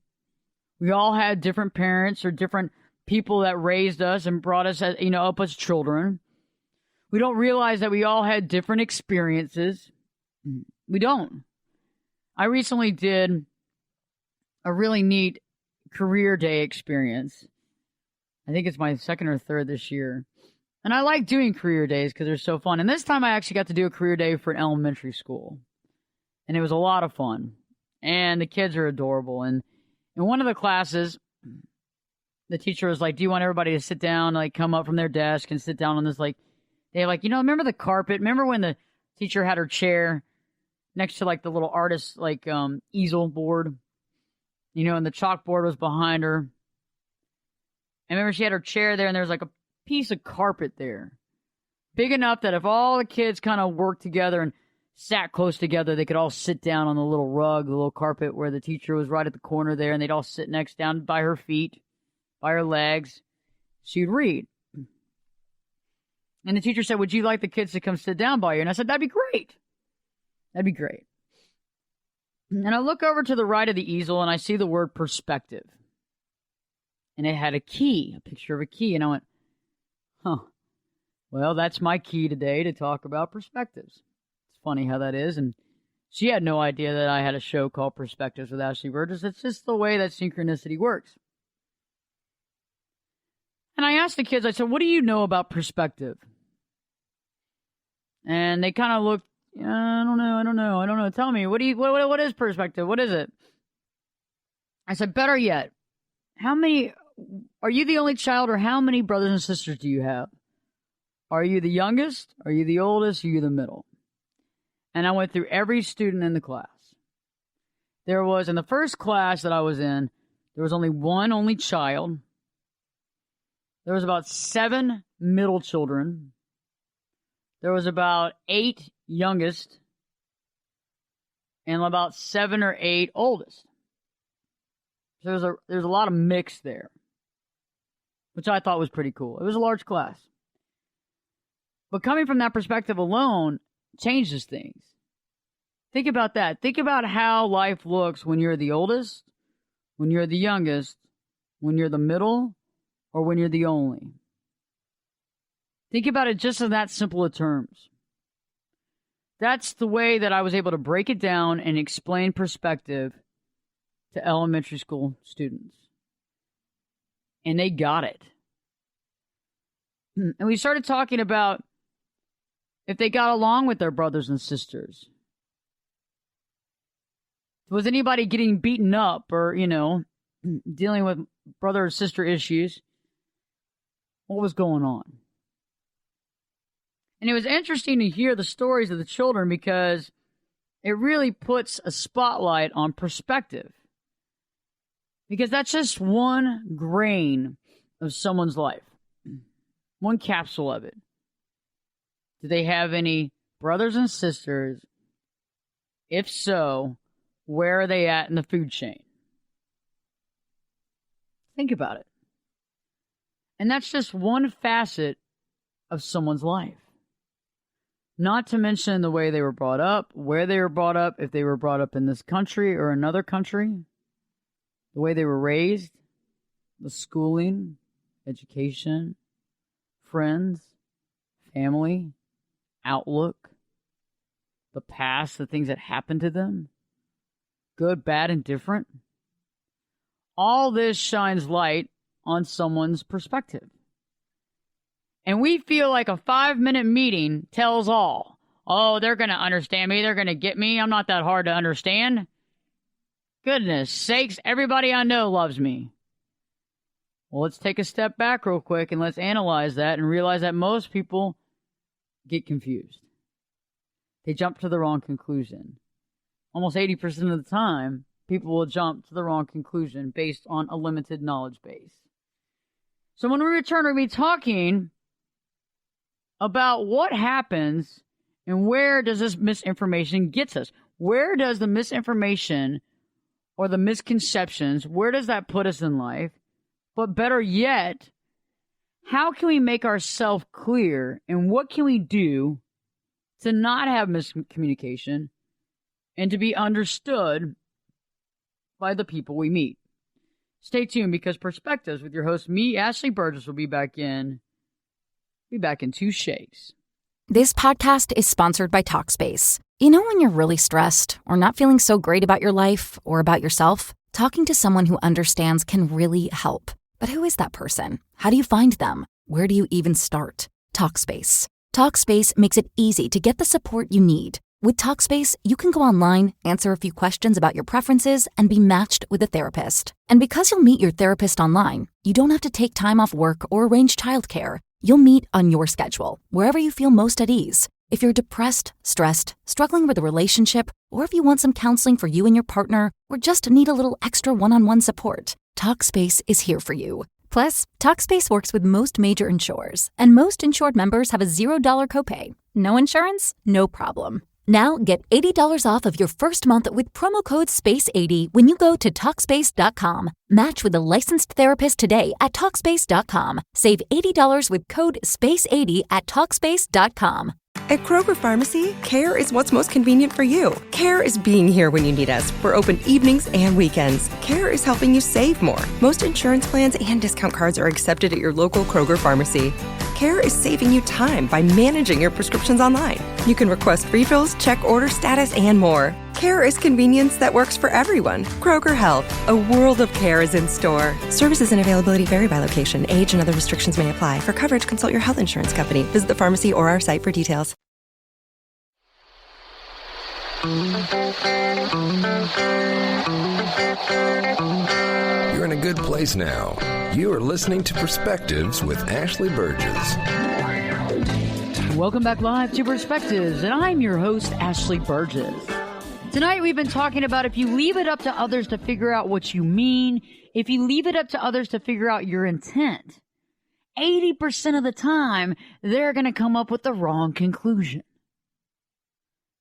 We all had different parents or different people that raised us and brought us, up as children. We don't realize that we all had different experiences. We don't. I recently did a really neat career day experience. I think it's my second or third this year. And I like doing career days because they're so fun. And this time I actually got to do a career day for an elementary school. And it was a lot of fun. And the kids are adorable. And in one of the classes, the teacher was like, do you want everybody to sit down, like come up from their desk and sit down on this, like, they like, remember the carpet? Remember when the teacher had her chair next to like the little artist, like easel board, and the chalkboard was behind her. I remember she had her chair there and there was like a piece of carpet there. Big enough that if all the kids kind of worked together and sat close together, they could all sit down on the little rug, the little carpet where the teacher was right at the corner there, and they'd all sit next down by her feet, by her legs. She'd read. And the teacher said, would you like the kids to come sit down by you? And I said, that'd be great. That'd be great. And I look over to the right of the easel and I see the word perspective. And it had a key, a picture of a key. And I went, well, that's my key today to talk about perspectives. It's funny how that is. And she had no idea that I had a show called Perspectives with Ashley Burgess. It's just the way that synchronicity works. And I asked the kids, I said, what do you know about perspective? And they kind of looked, I don't know. Tell me, what is perspective? What is it? I said, better yet, are you the only child, or how many brothers and sisters do you have? Are you the youngest? Are you the oldest? Are you the middle? And I went through every student in the class. There was, in the first class that I was in, there was only one only child. There was about 7 middle children. There was about 8 youngest. And about 7 or 8 oldest. So there's a lot of mix there, which I thought was pretty cool. It was a large class. But coming from that perspective alone changes things. Think about that. Think about how life looks when you're the oldest, when you're the youngest, when you're the middle, or when you're the only. Think about it just in that simple of terms. That's the way that I was able to break it down and explain perspective to elementary school students. And they got it. And we started talking about if they got along with their brothers and sisters. Was anybody getting beaten up or, dealing with brother or sister issues? What was going on? And it was interesting to hear the stories of the children because it really puts a spotlight on perspective. Because that's just one grain of someone's life. One capsule of it. Do they have any brothers and sisters? If so, where are they at in the food chain? Think about it. And that's just one facet of someone's life. Not to mention the way they were brought up, where they were brought up, if they were brought up in this country or another country, the way they were raised, the schooling, education, friends, family, outlook, the past, the things that happened to them, good, bad, and different. All this shines light on someone's perspective. And we feel like a 5-minute meeting tells all. Oh, they're going to understand me. They're going to get me. I'm not that hard to understand. Goodness sakes, everybody I know loves me. Well, let's take a step back real quick and let's analyze that and realize that most people get confused. They jump to the wrong conclusion. Almost 80% of the time, people will jump to the wrong conclusion based on a limited knowledge base. So when we return, we'll be talking about what happens and where does this misinformation get us. Where does the misinformation or the misconceptions, where does that put us in life? But better yet, how can we make ourselves clear and what can we do to not have miscommunication and to be understood by the people we meet? Stay tuned because Perspectives with your host, me, Ashley Burgess, will be back in 2 shakes. This podcast is sponsored by Talkspace. You know when you're really stressed or not feeling so great about your life or about yourself? Talking to someone who understands can really help. But who is that person? How do you find them? Where do you even start? Talkspace. Talkspace makes it easy to get the support you need. With Talkspace, you can go online, answer a few questions about your preferences, and be matched with a therapist. And because you'll meet your therapist online, you don't have to take time off work or arrange childcare. You'll meet on your schedule, wherever you feel most at ease. If you're depressed, stressed, struggling with a relationship, or if you want some counseling for you and your partner, or just need a little extra one-on-one support, Talkspace is here for you. Plus, Talkspace works with most major insurers, and most insured members have a $0 copay. No insurance? No problem. Now get $80 off of your first month with promo code SPACE80 when you go to Talkspace.com. Match with a licensed therapist today at Talkspace.com. Save $80 with code SPACE80 at Talkspace.com. At Kroger Pharmacy, care is what's most convenient for you. Care is being here when you need us. We're open evenings and weekends. Care is helping you save more. Most insurance plans and discount cards are accepted at your local Kroger Pharmacy. Care is saving you time by managing your prescriptions online. You can request refills, check order status, and more. Care is convenience that works for everyone. Kroger Health, a world of care is in store. Services and availability vary by location. Age and other restrictions may apply. For coverage, consult your health insurance company. Visit the pharmacy or our site for details. You're in a good place now. You are listening to Perspectives with Ashley Burgess. Welcome back live to Perspectives, and I'm your host, Ashley Burgess. Tonight we've been talking about if you leave it up to others to figure out what you mean, if you leave it up to others to figure out your intent, 80% of the time, they're going to come up with the wrong conclusion.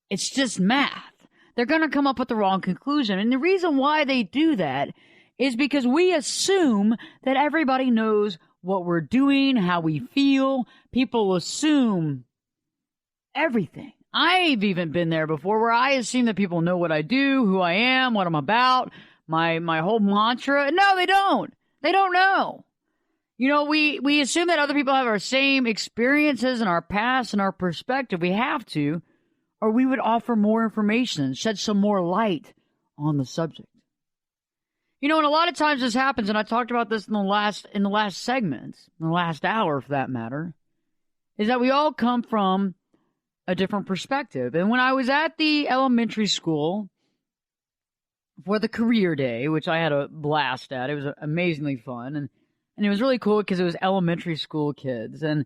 It's just math. They're going to come up with the wrong conclusion. And the reason why they do that is because we assume that everybody knows what we're doing, how we feel. People assume everything. I've even been there before where I assume that people know what I do, who I am, what I'm about, my whole mantra. No, they don't. They don't know. You know, we assume that other people have our same experiences and our past and our perspective. We have to, or we would offer more information, shed some more light on the subject. You know, and a lot of times this happens, and I talked about this in the last segments, in the last hour for that matter, is that we all come from a different perspective. And when I was at the elementary school for the career day, which I had a blast at, it was amazingly fun, and it was really cool because it was elementary school kids, and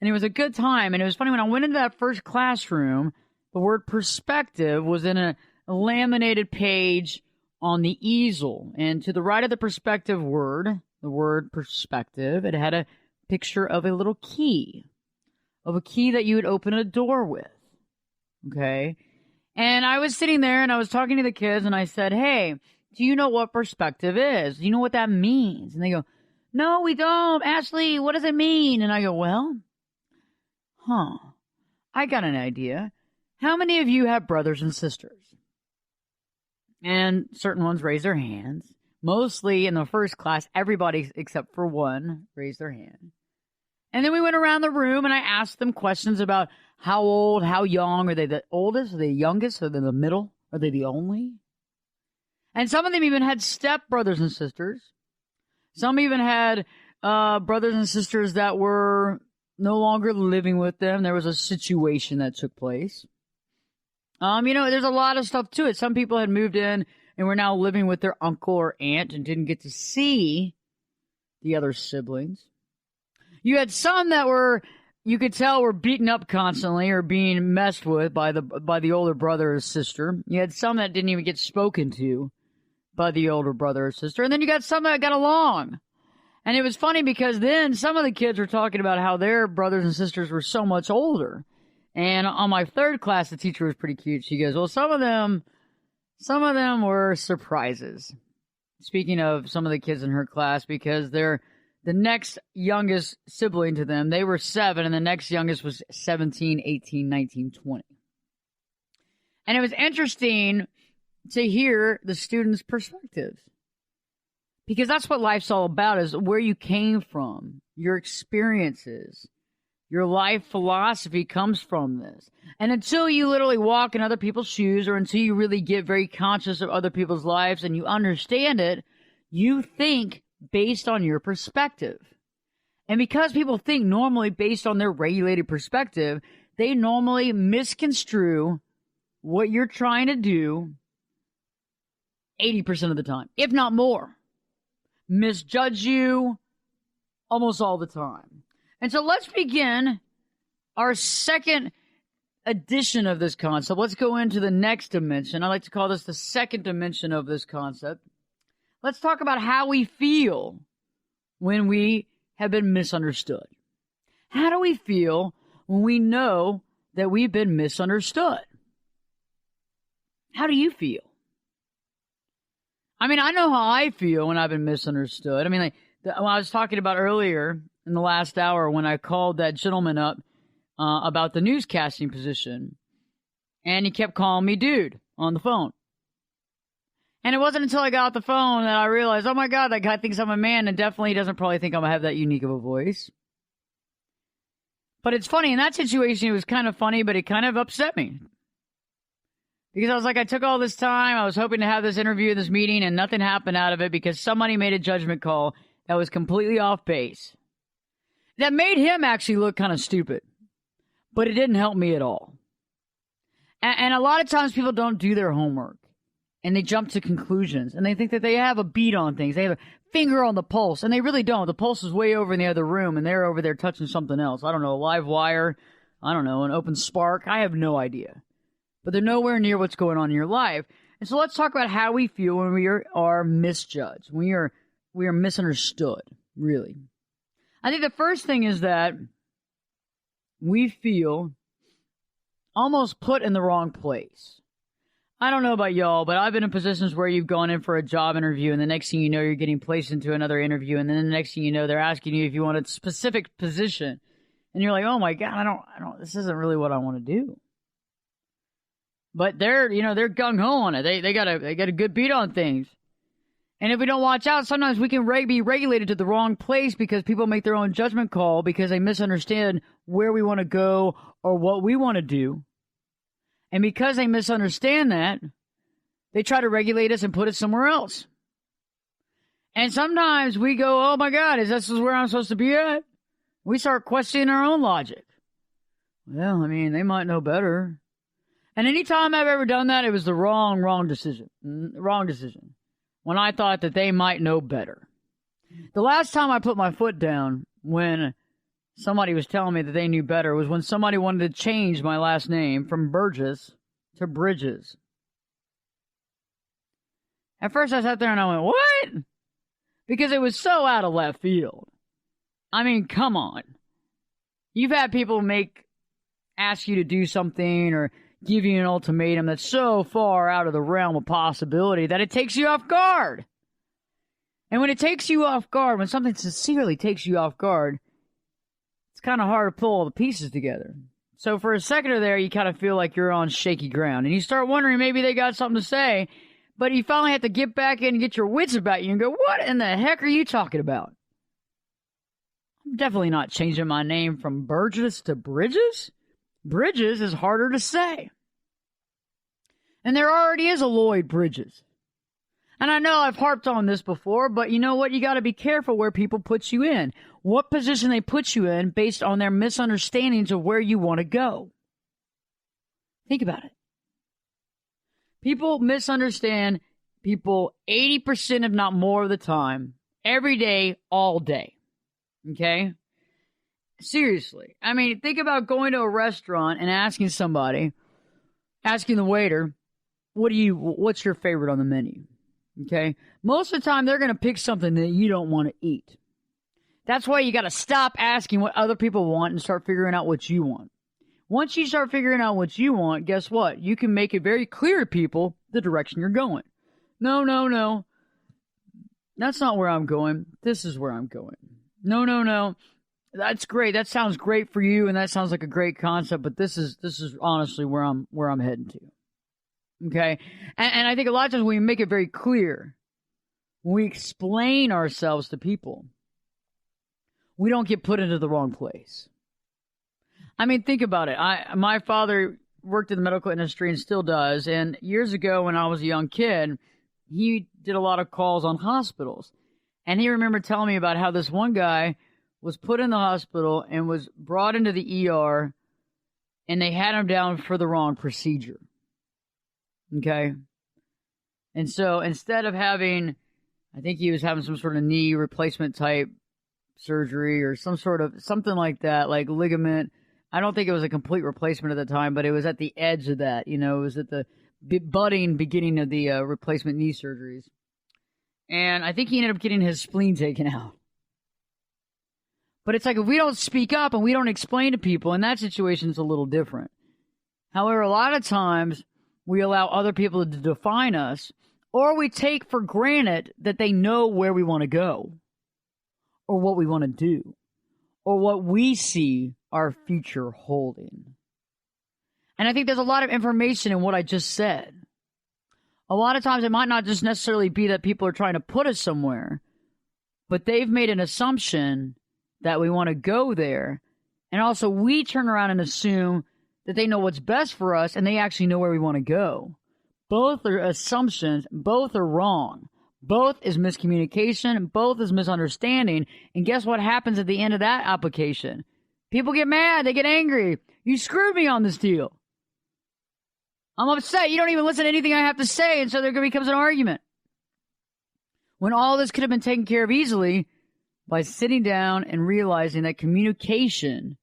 it was a good time. And it was funny when I went into that first classroom, the word perspective was in a laminated page on the easel. And to the right of the perspective word, the word perspective, it had a picture of a little key, of a key that you would open a door with. Okay? And I was sitting there and I was talking to the kids and I said, hey, do you know what perspective is? Do you know what that means? And they go, no, we don't. Ashley, what does it mean? And I go, well, I got an idea. How many of you have brothers and sisters? And certain ones raise their hands. Mostly in the first class, everybody except for one raised their hand. And then we went around the room and I asked them questions about how old, how young. Are they the oldest? Are they the youngest? Are they the middle? Are they the only? And some of them even had step brothers and sisters. Some even had brothers and sisters that were no longer living with them. There was a situation that took place. There's a lot of stuff to it. Some people had moved in and were now living with their uncle or aunt and didn't get to see the other siblings. You had some that were, you could tell, were beaten up constantly or being messed with by the older brother or sister. You had some that didn't even get spoken to by the older brother or sister. And then you got some that got along. And it was funny because then some of the kids were talking about how their brothers and sisters were so much older. And on my third class, the teacher was pretty cute. She goes, well, some of them were surprises. Speaking of some of the kids in her class, because they're the next youngest sibling to them, they were 7, and the next youngest was 17, 18, 19, 20. And it was interesting to hear the students' perspectives. Because that's what life's all about, is where you came from, your experiences. Your life philosophy comes from this. And until you literally walk in other people's shoes, or until you really get very conscious of other people's lives and you understand it, you think based on your perspective. And because people think normally based on their regulated perspective, they normally misconstrue what you're trying to do 80% of the time, if not more. Misjudge you almost all the time. And so let's begin our second edition of this concept. Let's go into the next dimension. I like to call this the second dimension of this concept. Let's talk about how we feel when we have been misunderstood. How do we feel when we know that we've been misunderstood? How do you feel? I mean, I know how I feel when I've been misunderstood. I mean, when I was talking about earlier in the last hour when I called that gentleman up about the newscasting position, and he kept calling me dude on the phone. And it wasn't until I got off the phone that I realized, oh my God, that guy thinks I'm a man, and definitely doesn't probably think I'm going to have that unique of a voice. But it's funny, in that situation, it was kind of funny, but it kind of upset me. Because I was like, I took all this time, I was hoping to have this interview, this meeting, and nothing happened out of it because somebody made a judgment call that was completely off base. That made him actually look kind of stupid. But it didn't help me at all. And a lot of times people don't do their homework. And they jump to conclusions. And they think that they have a beat on things. They have a finger on the pulse. And they really don't. The pulse is way over in the other room. And they're over there touching something else. I don't know, a live wire. I don't know, an open spark. I have no idea. But they're nowhere near what's going on in your life. And so let's talk about how we feel when we are misjudged. When we are misunderstood, really. I think the first thing is that we feel almost put in the wrong place. I don't know about y'all, but I've been in positions where you've gone in for a job interview, and the next thing you know, you're getting placed into another interview, and then the next thing you know, they're asking you if you want a specific position, and you're like, oh my God, I don't. This isn't really what I want to do. But they're gung ho on it. They got a good beat on things. And if we don't watch out, sometimes we can be regulated to the wrong place because people make their own judgment call because they misunderstand where we want to go or what we want to do. And because they misunderstand that, they try to regulate us and put us somewhere else. And sometimes we go, oh my God, is this where I'm supposed to be at? We start questioning our own logic. Well, I mean, they might know better. And anytime I've ever done that, it was the wrong decision. Wrong decision. When I thought that they might know better. The last time I put my foot down when somebody was telling me that they knew better was when somebody wanted to change my last name from Burgess to Bridges. At first I sat there and I went, what? Because it was so out of left field. I mean, come on. You've had people ask you to do something or give you an ultimatum that's so far out of the realm of possibility that it takes you off guard. And when it takes you off guard, when something sincerely takes you off guard, it's kind of hard to pull all the pieces together. So for a second or there, you kind of feel like you're on shaky ground. And you start wondering maybe they got something to say, but you finally have to get back in and get your wits about you and go, what in the heck are you talking about? I'm definitely not changing my name from Burgess to Bridges. Bridges is harder to say. And there already is a Lloyd Bridges. And I know I've harped on this before, but you know what? You got to be careful where people put you in. What position they put you in based on their misunderstandings of where you want to go. Think about it. People misunderstand people 80%, if not more of the time, every day, all day. Okay? Seriously. I mean, think about going to a restaurant and asking the waiter, what's your favorite on the menu? Okay? Most of the time, they're going to pick something that you don't want to eat. That's why you got to stop asking what other people want and start figuring out what you want. Once you start figuring out what you want, guess what? You can make it very clear to people the direction you're going. No. That's not where I'm going. This is where I'm going. No. That's great. That sounds great for you, and that sounds like a great concept, but this is honestly where I'm heading to. Okay? And I think a lot of times when we make it very clear, when we explain ourselves to people, we don't get put into the wrong place. I mean, think about it. My father worked in the medical industry and still does. And years ago when I was a young kid, he did a lot of calls on hospitals. And he remembered telling me about how this one guy was put in the hospital and was brought into the ER and they had him down for the wrong procedure. Okay? And so instead of having, I think he was having some sort of knee replacement type surgery or something like that, like ligament. I don't think it was a complete replacement at the time, but it was at the edge of that. You know, it was at the budding beginning of the replacement knee surgeries. And I think he ended up getting his spleen taken out. But it's like if we don't speak up and we don't explain to people, in that situation, it's a little different. However, a lot of times we allow other people to define us, or we take for granted that they know where we want to go, or what we want to do, or what we see our future holding. And I think there's a lot of information in what I just said. A lot of times it might not just necessarily be that people are trying to put us somewhere, but they've made an assumption that we want to go there. And also we turn around and assume that they know what's best for us and they actually know where we want to go. Both are assumptions. Both are wrong. Both is miscommunication. Both is misunderstanding. And guess what happens at the end of that application? People get mad. They get angry. You screwed me on this deal. I'm upset. You don't even listen to anything I have to say. And so there becomes an argument. When all this could have been taken care of easily by sitting down and realizing that communication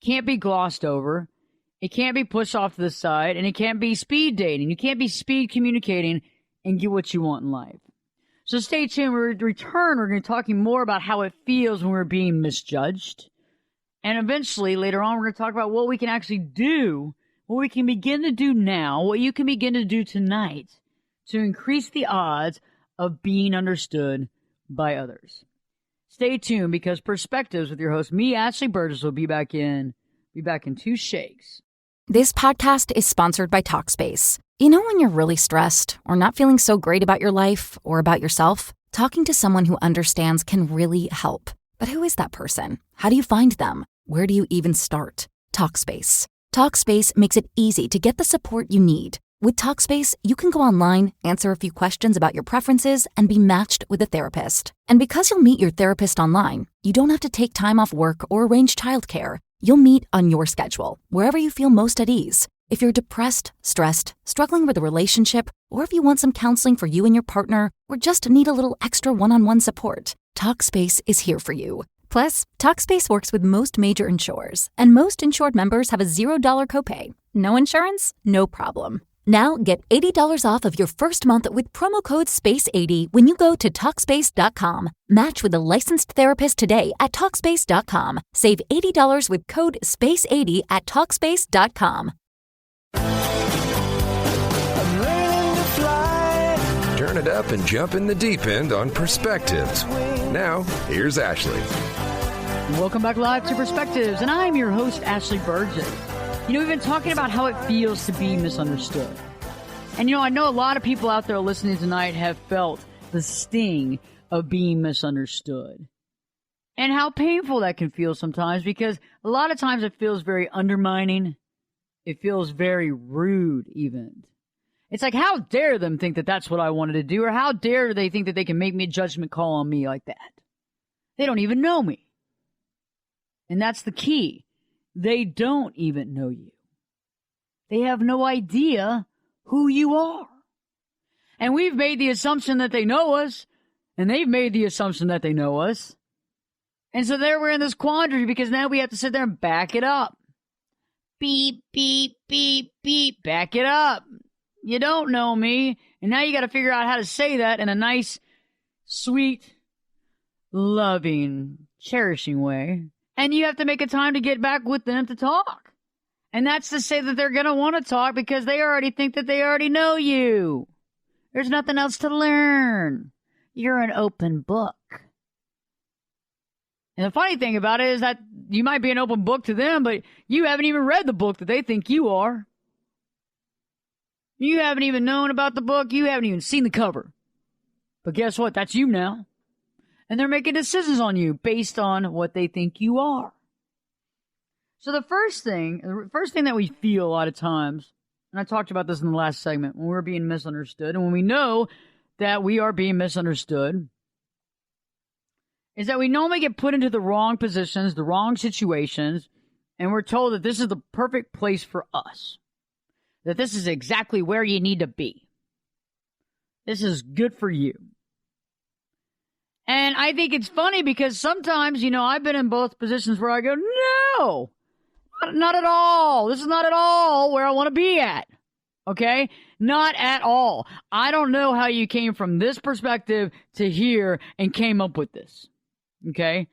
can't be glossed over. It can't be pushed off to the side. And it can't be speed dating. You can't be speed communicating and get what you want in life. So stay tuned. When we return, we're going to be talking more about how it feels when we're being misjudged. And eventually, later on, we're going to talk about what we can actually do, what we can begin to do now, what you can begin to do tonight to increase the odds of being understood by others. Stay tuned, because Perspectives with your host, me, Ashley Burgess, will be back in 2 shakes. This podcast is sponsored by Talkspace. You know when you're really stressed or not feeling so great about your life or about yourself? Talking to someone who understands can really help. But who is that person? How do you find them? Where do you even start? Talkspace. Talkspace makes it easy to get the support you need. With Talkspace, you can go online, answer a few questions about your preferences, and be matched with a therapist. And because you'll meet your therapist online, you don't have to take time off work or arrange childcare. You'll meet on your schedule, wherever you feel most at ease. If you're depressed, stressed, struggling with a relationship, or if you want some counseling for you and your partner, or just need a little extra one-on-one support, Talkspace is here for you. Plus, Talkspace works with most major insurers, and most insured members have a $0 copay. No insurance? No problem. Now get $80 off of your first month with promo code SPACE80 when you go to Talkspace.com. Match with a licensed therapist today at Talkspace.com. Save $80 with code SPACE80 at Talkspace.com. Turn it up and jump in the deep end on Perspectives. Now, here's Ashley. Welcome back live to Perspectives, and I'm your host, Ashley Burgess. You know, we've been talking about how it feels to be misunderstood. And, you know, I know a lot of people out there listening tonight have felt the sting of being misunderstood. And how painful that can feel sometimes, because a lot of times it feels very undermining. It feels very rude, even. It's like, how dare them think that that's what I wanted to do, or how dare they think that they can make me a judgment call on me like that? They don't even know me. And that's the key. They don't even know you. They have no idea who you are. And we've made the assumption that they know us, and they've made the assumption that they know us. And so there we're in this quandary, because now we have to sit there and back it up. Beep, beep, beep, beep. Back it up. You don't know me. And now you got to figure out how to say that in a nice, sweet, loving, cherishing way. And you have to make a time to get back with them to talk. And that's to say that they're going to want to talk because they already think that they already know you. There's nothing else to learn. You're an open book. And the funny thing about it is that you might be an open book to them, but you haven't even read the book that they think you are. You haven't even known about the book. You haven't even seen the cover. But guess what? That's you now. And they're making decisions on you based on what they think you are. So the first thing that we feel a lot of times, and I talked about this in the last segment, when we're being misunderstood, and when we know that we are being misunderstood, is that we normally get put into the wrong positions, the wrong situations, and we're told that this is the perfect place for us. That this is exactly where you need to be. This is good for you. And I think it's funny because sometimes, you know, I've been in both positions where I go, no, not at all. This is not at all where I want to be at. Okay? Not at all. I don't know how you came from this perspective to here and came up with this. Okay?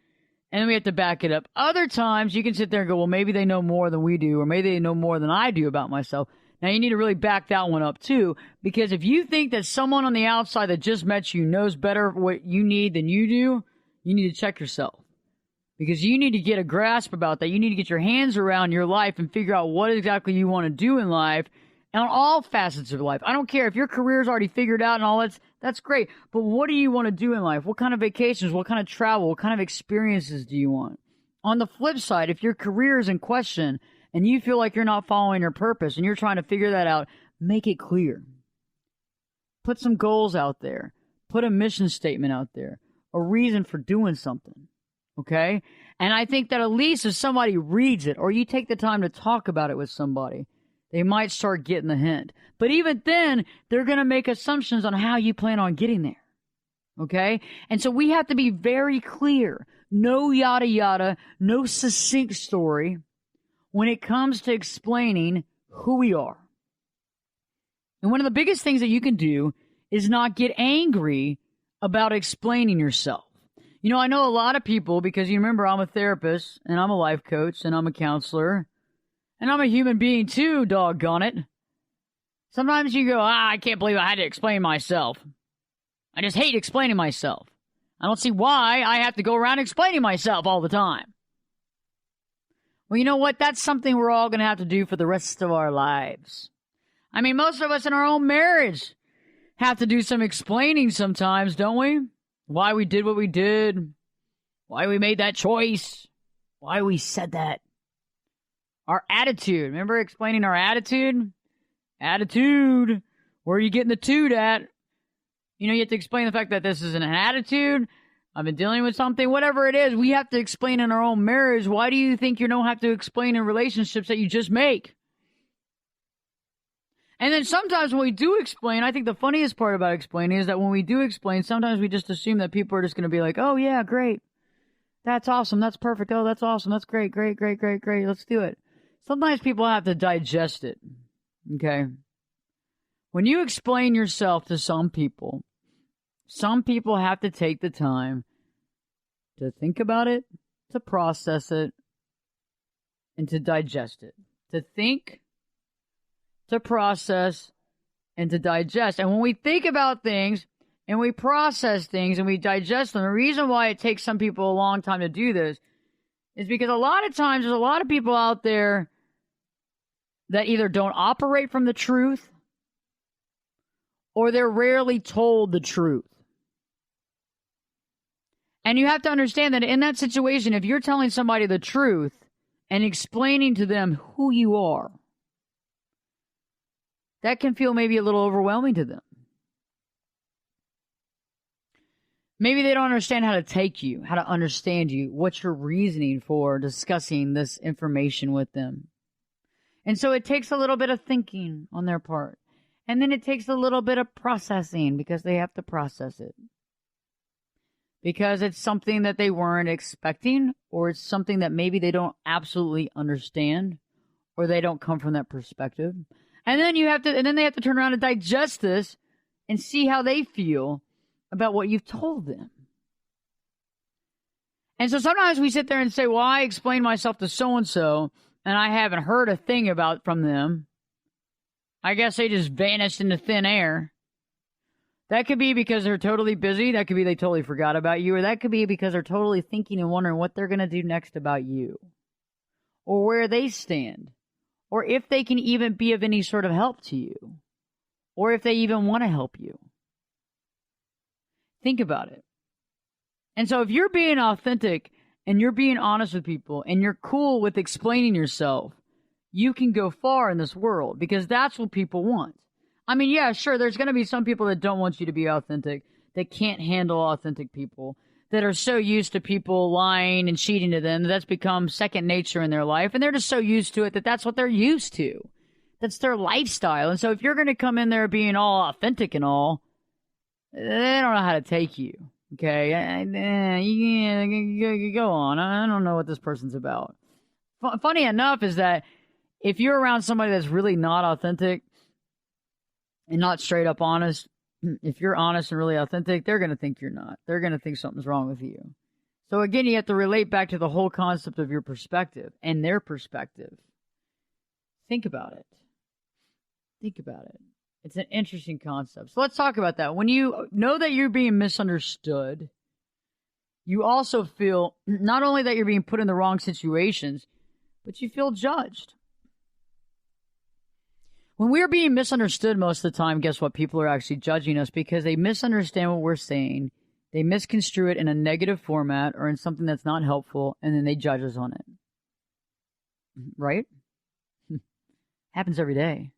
And then we have to back it up. Other times you can sit there and go, well, maybe they know more than we do, or maybe they know more than I do about myself. Now, you need to really back that one up, too, because if you think that someone on the outside that just met you knows better what you need than you do, you need to check yourself. Because you need to get a grasp about that. You need to get your hands around your life and figure out what exactly you want to do in life and on all facets of life. I don't care if your career's already figured out and all that's great. But what do you want to do in life? What kind of vacations? What kind of travel? What kind of experiences do you want? On the flip side, if your career is in question and you feel like you're not following your purpose and you're trying to figure that out, make it clear. Put some goals out there. Put a mission statement out there. A reason for doing something. Okay? And I think that at least if somebody reads it or you take the time to talk about it with somebody, they might start getting the hint. But even then, they're going to make assumptions on how you plan on getting there. Okay? And so we have to be very clear. No yada yada, no succinct story when it comes to explaining who we are. And one of the biggest things that you can do is not get angry about explaining yourself. You know, I know a lot of people, because you remember I'm a therapist and I'm a life coach and I'm a counselor and I'm a human being too, doggone it. Sometimes you go, I can't believe I had to explain myself. I just hate explaining myself. I don't see why I have to go around explaining myself all the time. Well, you know what? That's something we're all going to have to do for the rest of our lives. I mean, most of us in our own marriage have to do some explaining sometimes, don't we? Why we did what we did, why we made that choice, why we said that. Our attitude. Remember explaining our attitude? Attitude. Where are you getting the toot at? You know, you have to explain the fact that this is an attitude. I've been dealing with something, whatever it is, we have to explain in our own marriage. Why do you think you don't have to explain in relationships that you just make? And then sometimes when we do explain, I think the funniest part about explaining is that when we do explain, sometimes we just assume that people are just going to be like, oh, yeah, great. That's awesome. That's perfect. Oh, that's awesome. That's great, great, great, great, great. Let's do it. Sometimes people have to digest it. Okay? When you explain yourself to some people have to take the time to think about it, to process it, and to digest it. To think, to process, and to digest. And when we think about things and we process things and we digest them, the reason why it takes some people a long time to do this is because a lot of times there's a lot of people out there that either don't operate from the truth or they're rarely told the truth. And you have to understand that in that situation, if you're telling somebody the truth and explaining to them who you are, that can feel maybe a little overwhelming to them. Maybe they don't understand how to take you, how to understand you, what's your reasoning for discussing this information with them. And so it takes a little bit of thinking on their part. And then it takes a little bit of processing because they have to process it. Because it's something that they weren't expecting, or it's something that maybe they don't absolutely understand, or they don't come from that perspective. And then they have to turn around and digest this and see how they feel about what you've told them. And so sometimes we sit there and say, well, I explained myself to so-and-so, and I haven't heard a thing from them. I guess they just vanished into thin air. That could be because they're totally busy. That could be they totally forgot about you. Or that could be because they're totally thinking and wondering what they're going to do next about you. Or where they stand. Or if they can even be of any sort of help to you. Or if they even want to help you. Think about it. And so if you're being authentic and you're being honest with people and you're cool with explaining yourself, you can go far in this world because that's what people want. I mean, yeah, sure, there's going to be some people that don't want you to be authentic, that can't handle authentic people, that are so used to people lying and cheating to them that that's become second nature in their life, and they're just so used to it that that's what they're used to. That's their lifestyle. And so if you're going to come in there being all authentic and all, they don't know how to take you, okay? Go on. I don't know what this person's about. Funny enough is that if you're around somebody that's really not authentic, and not straight up honest, if you're honest and really authentic, they're going to think you're not. They're going to think something's wrong with you. So again, you have to relate back to the whole concept of your perspective and their perspective. Think about it. Think about it. It's an interesting concept. So let's talk about that. When you know that you're being misunderstood, you also feel not only that you're being put in the wrong situations, but you feel judged. When we're being misunderstood most of the time, guess what? People are actually judging us because they misunderstand what we're saying. They misconstrue it in a negative format or in something that's not helpful, and then they judge us on it. Right? Happens every day.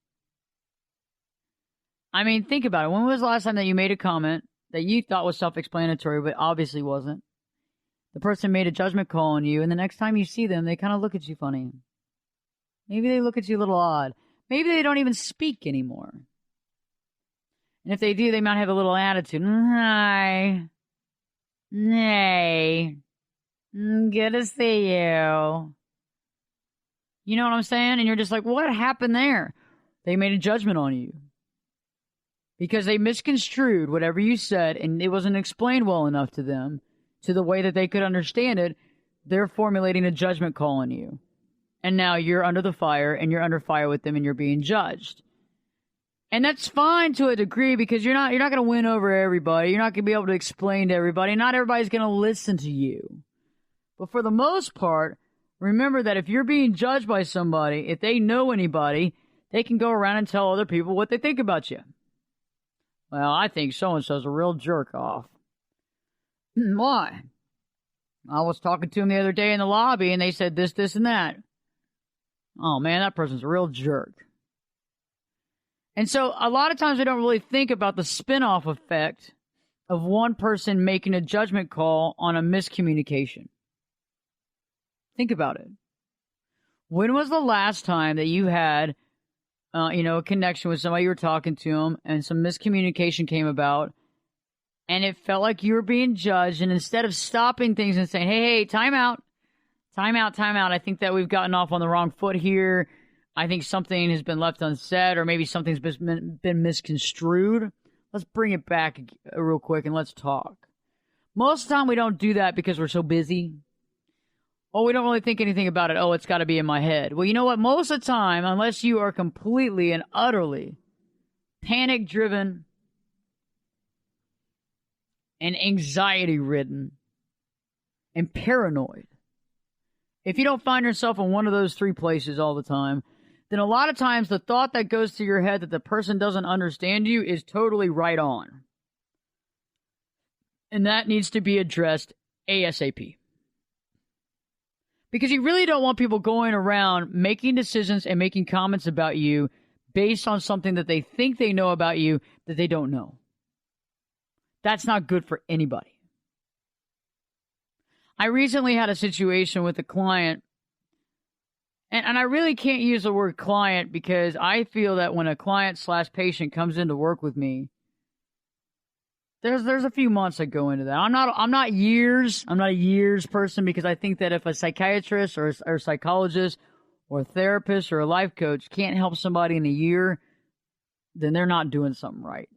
I mean, think about it. When was the last time that you made a comment that you thought was self-explanatory, but obviously wasn't? The person made a judgment call on you, and the next time you see them, they kind of look at you funny. Maybe they look at you a little odd. Maybe they don't even speak anymore. And if they do, they might have a little attitude. Hi. Hey. Good to see you. You know what I'm saying? And you're just like, what happened there? They made a judgment on you. Because they misconstrued whatever you said, and it wasn't explained well enough to them, to the way that they could understand it. They're formulating a judgment call on you. And now you're under the fire, and you're under fire with them, and you're being judged. And that's fine to a degree because you're not going to win over everybody. You're not going to be able to explain to everybody. Not everybody's going to listen to you. But for the most part, remember that if you're being judged by somebody, if they know anybody, they can go around and tell other people what they think about you. Well, I think so-and-so's a real jerk-off. Why? I was talking to him the other day in the lobby, and they said this, this, and that. Oh, man, that person's a real jerk. And so a lot of times we don't really think about the spin-off effect of one person making a judgment call on a miscommunication. Think about it. When was the last time that you had, a connection with somebody, you were talking to them, and some miscommunication came about, and it felt like you were being judged. And instead of stopping things and saying, hey, time out, I think that we've gotten off on the wrong foot here. I think something has been left unsaid, or maybe something's been misconstrued. Let's bring it back real quick and let's talk. Most of the time we don't do that because we're so busy. Oh, we don't really think anything about it. Oh, it's got to be in my head. Well, you know what? Most of the time, unless you are completely and utterly panic-driven and anxiety-ridden and paranoid, if you don't find yourself in one of those three places all the time, then a lot of times the thought that goes through your head that the person doesn't understand you is totally right on. And that needs to be addressed ASAP. Because you really don't want people going around making decisions and making comments about you based on something that they think they know about you that they don't know. That's not good for anybody. I recently had a situation with a client, and I really can't use the word client because I feel that when a client/patient comes in to work with me, there's a few months that go into that. I'm not years. I'm not a years person, because I think that if a psychiatrist or a psychologist or a therapist or a life coach can't help somebody in a year, then they're not doing something right.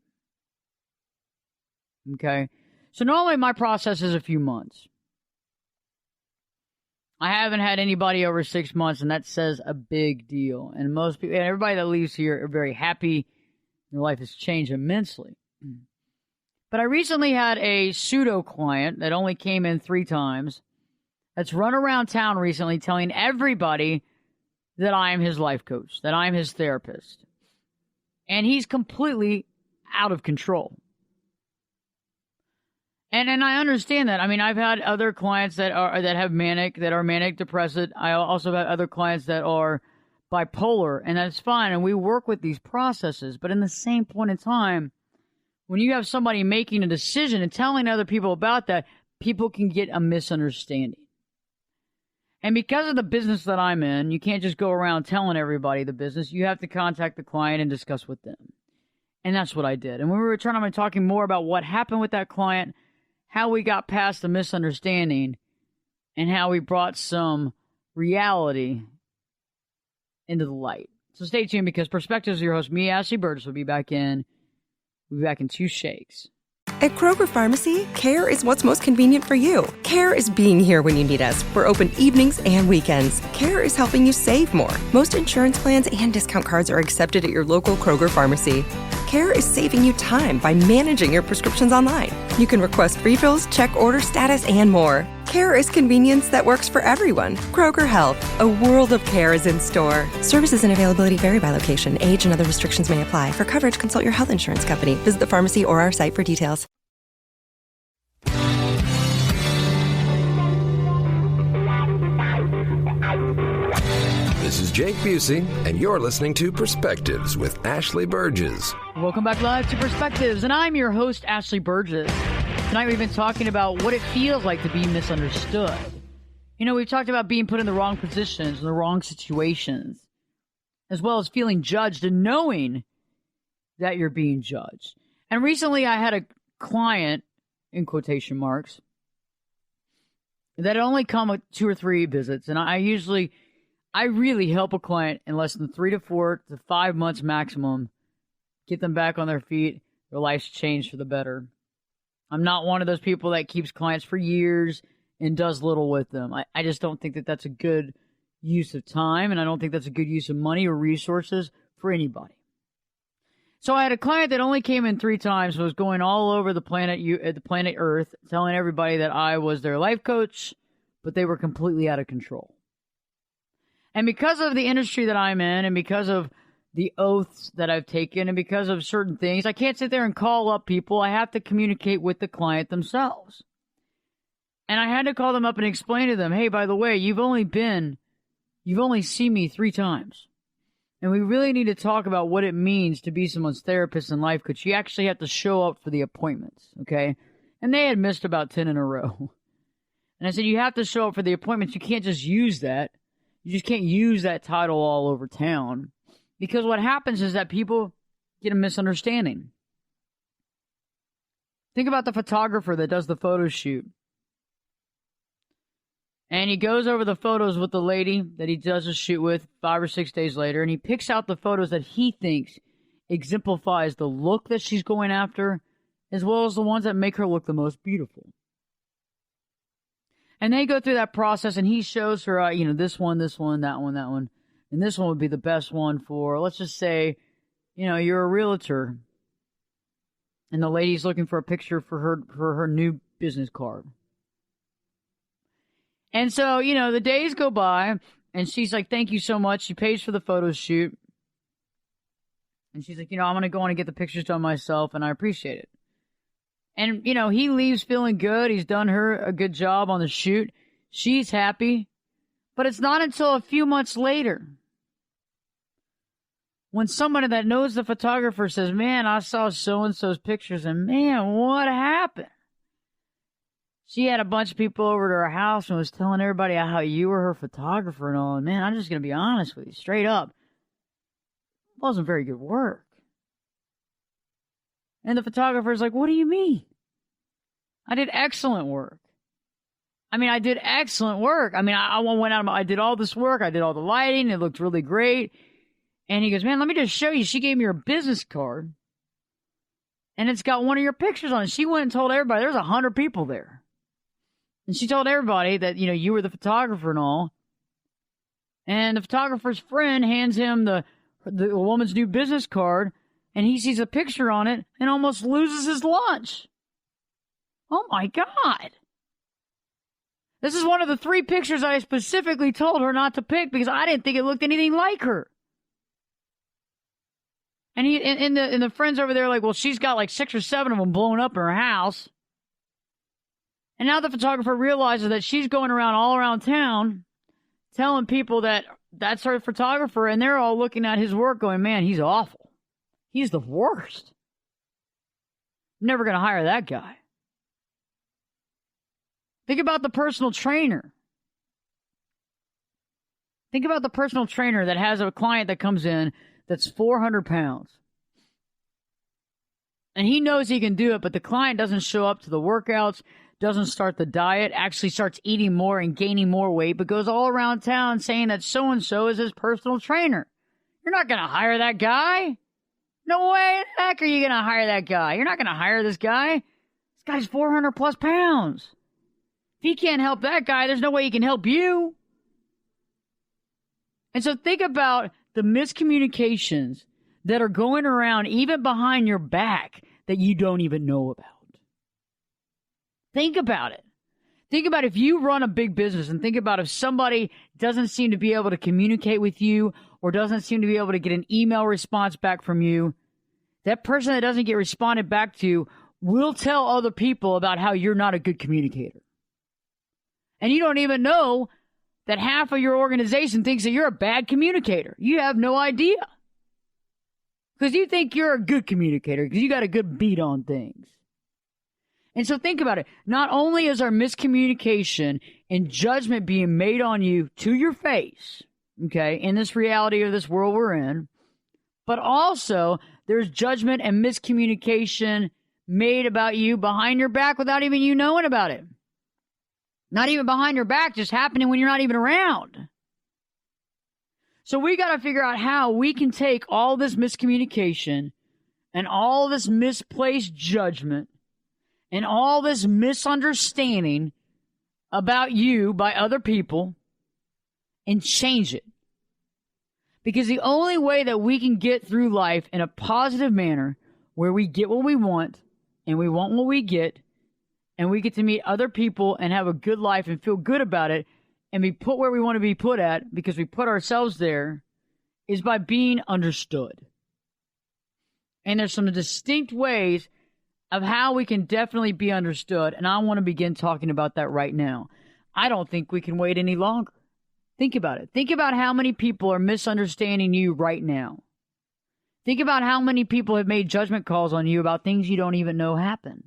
Okay? So normally my process is a few months. I haven't had anybody over 6 months, and that says a big deal. And most people, and everybody that leaves here are very happy. Their life has changed immensely. But I recently had a pseudo client that only came in 3 times that's run around town recently telling everybody that I am his life coach, that I'm his therapist. And he's completely out of control. And I understand that. I mean, I've had other clients that are manic depressive. I also have other clients that are bipolar, and that's fine. And we work with these processes. But in the same point in time, when you have somebody making a decision and telling other people about that, people can get a misunderstanding. And because of the business that I'm in, you can't just go around telling everybody the business. You have to contact the client and discuss with them. And that's what I did. And when we were talking more about what happened with that client, how we got past the misunderstanding, and how we brought some reality into the light. So stay tuned, because Perspectives, your host, me, Ashley Burgess, will be back in 2 shakes. At Kroger Pharmacy, care is what's most convenient for you. Care is being here when you need us. We're open evenings and weekends. Care is helping you save more. Most insurance plans and discount cards are accepted at your local Kroger Pharmacy. Care is saving you time by managing your prescriptions online. You can request refills, check order status, and more. Care is convenience that works for everyone. Kroger Health, a world of care is in store. Services and availability vary by location. Age and other restrictions may apply. For coverage, consult your health insurance company. Visit the pharmacy or our site for details. This is Jake Busey, and you're listening to Perspectives with Ashley Burgess. Welcome back live to Perspectives, and I'm your host, Ashley Burgess. Tonight we've been talking about what it feels like to be misunderstood. You know, we've talked about being put in the wrong positions, in the wrong situations, as well as feeling judged and knowing that you're being judged. And recently I had a client, in quotation marks, that only come with 2 or 3 visits, and I really help a client in less than 3 to 4 to 5 months maximum, get them back on their feet, their life's changed for the better. I'm not one of those people that keeps clients for years and does little with them. I just don't think that that's a good use of time, and I don't think that's a good use of money or resources for anybody. So I had a client that only came in 3 times, was going all over the planet Earth, telling everybody that I was their life coach, but they were completely out of control. And because of the industry that I'm in, and because of the oaths that I've taken, and because of certain things, I can't sit there and call up people. I have to communicate with the client themselves. And I had to call them up and explain to them, hey, by the way, you've only seen me 3 times. And we really need to talk about what it means to be someone's therapist and life coach. You actually have to show up for the appointments, okay? And they had missed about 10 in a row. And I said, you have to show up for the appointments. You can't just use that. You just can't use that title all over town, because what happens is that people get a misunderstanding. Think about the photographer that does the photo shoot. And he goes over the photos with the lady that he does a shoot with 5 or 6 days later, and he picks out the photos that he thinks exemplifies the look that she's going after, as well as the ones that make her look the most beautiful. And they go through that process, and he shows her, this one, that one. And this one would be the best one for, let's just say, you're a realtor. And the lady's looking for a picture for her new business card. And so, the days go by, and she's like, thank you so much. She pays for the photo shoot. And she's like, I'm going to go on and get the pictures done myself, and I appreciate it. And, he leaves feeling good. He's done her a good job on the shoot. She's happy. But it's not until a few months later when somebody that knows the photographer says, man, I saw so-and-so's pictures, and man, what happened? She had a bunch of people over to her house and was telling everybody how you were her photographer and all. And man, I'm just going to be honest with you, straight up. It wasn't very good work. And the photographer's like, what do you mean? I did excellent work. I did excellent work. I went out, I did all this work. I did all the lighting. It looked really great. And he goes, man, let me just show you. She gave me her business card. And it's got one of your pictures on it. She went and told everybody. There's 100 people there. And she told everybody that, you were the photographer and all. And the photographer's friend hands him the woman's new business card, and he sees a picture on it and almost loses his lunch. Oh, my God. This is one of the 3 pictures I specifically told her not to pick because I didn't think it looked anything like her. And the friends over there are like, well, she's got like 6 or 7 of them blown up in her house. And now the photographer realizes that she's going around all around town telling people that that's her photographer, and they're all looking at his work going, man, he's awful. He's the worst. I'm never going to hire that guy. Think about the personal trainer. Think about the personal trainer that has a client that comes in that's 400 pounds. And he knows he can do it, but the client doesn't show up to the workouts, doesn't start the diet, actually starts eating more and gaining more weight, but goes all around town saying that so-and-so is his personal trainer. You're not going to hire that guy. No way the heck are you going to hire that guy. You're not going to hire this guy. This guy's 400 plus pounds. If he can't help that guy, there's no way he can help you. And so think about the miscommunications that are going around even behind your back that you don't even know about. Think about it. Think about if you run a big business, and think about if somebody doesn't seem to be able to communicate with you or doesn't seem to be able to get an email response back from you. That person that doesn't get responded back to will tell other people about how you're not a good communicator. And you don't even know that half of your organization thinks that you're a bad communicator. You have no idea. Because you think you're a good communicator because you got a good beat on things. And so think about it. Not only is our miscommunication and judgment being made on you to your face, okay, in this reality of this world we're in, but also there's judgment and miscommunication made about you behind your back without even you knowing about it. Not even behind your back, just happening when you're not even around. So we got to figure out how we can take all this miscommunication and all this misplaced judgment and all this misunderstanding about you by other people and change it. Because the only way that we can get through life in a positive manner, where we get what we want and we want what we get, and we get to meet other people and have a good life and feel good about it and be put where we want to be put at because we put ourselves there, is by being understood. And there's some distinct ways of how we can definitely be understood, and I want to begin talking about that right now. I don't think we can wait any longer. Think about it. Think about how many people are misunderstanding you right now. Think about how many people have made judgment calls on you about things you don't even know happened.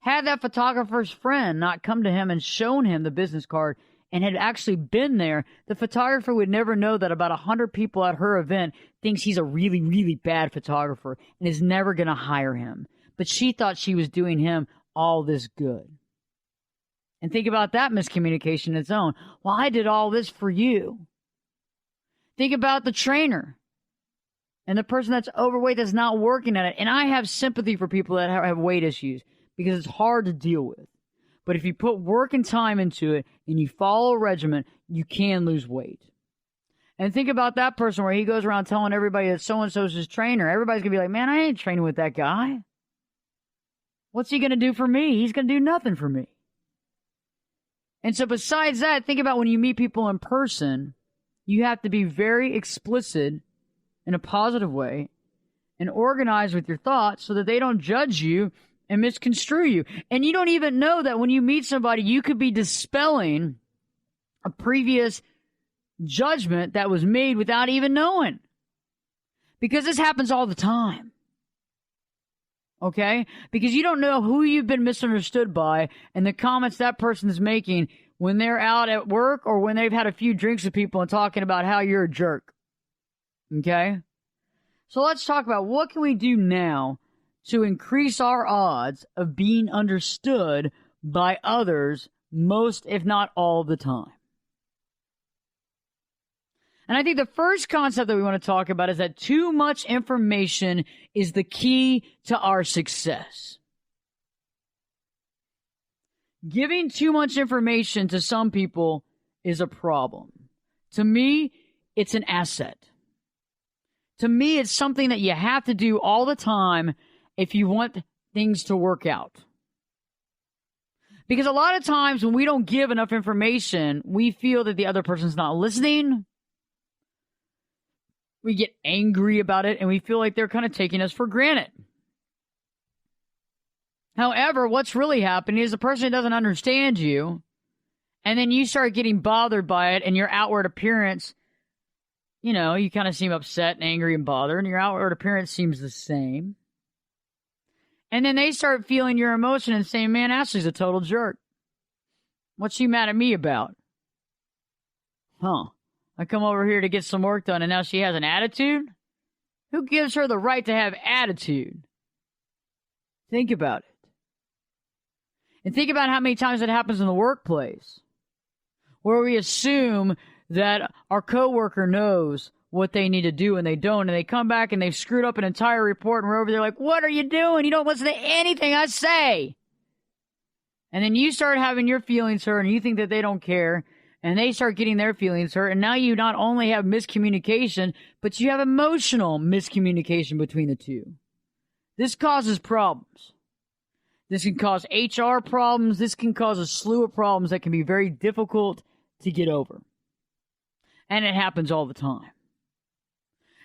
Had that photographer's friend not come to him and shown him the business card and had actually been there, the photographer would never know that about 100 people at her event thinks he's a really, really bad photographer and is never going to hire him. but she thought she was doing him all this good. And think about that miscommunication in its own. Well, I did all this for you. Think about the trainer and the person that's overweight that's not working at it. And I have sympathy for people that have weight issues because it's hard to deal with. But if you put work and time into it and you follow a regimen, you can lose weight. And think about that person where he goes around telling everybody that so-and-so's his trainer. Everybody's going to be like, man, I ain't training with that guy. What's he going to do for me? He's going to do nothing for me. And so besides that, think about when you meet people in person, you have to be very explicit in a positive way and organized with your thoughts so that they don't judge you and misconstrue you. And you don't even know that when you meet somebody, you could be dispelling a previous judgment that was made without even knowing. Because this happens all the time. Okay? Because you don't know who you've been misunderstood by and the comments that person is making when they're out at work or when they've had a few drinks with people and talking about how you're a jerk. Okay? So let's talk about what can we do now to increase our odds of being understood by others most, if not all, the time. And I think the first concept that we want to talk about is that too much information is the key to our success. Giving too much information to some people is a problem. To me, it's an asset. To me, it's something that you have to do all the time if you want things to work out. Because a lot of times when we don't give enough information, we feel that the other person's not listening. We get angry about it, and we feel like they're kind of taking us for granted. However, what's really happening is the person doesn't understand you, and then you start getting bothered by it, and your outward appearance, you know, you kind of seem upset and angry and bothered, and your outward appearance seems the same. And then they start feeling your emotion and saying, man, Ashley's a total jerk. What's she mad at me about? I come over here to get some work done, and now she has an attitude? Who gives her the right to have attitude? Think about it. And think about how many times it happens in the workplace, where we assume that our coworker knows what they need to do and they don't, and they come back and they've screwed up an entire report, and we're over there like, what are you doing? You don't listen to anything I say. And then you start having your feelings hurt, and you think that they don't care, and they start getting their feelings hurt, and now you not only have miscommunication, but you have emotional miscommunication between the two. This causes problems. This can cause HR problems. This can cause a slew of problems that can be very difficult to get over. And it happens all the time.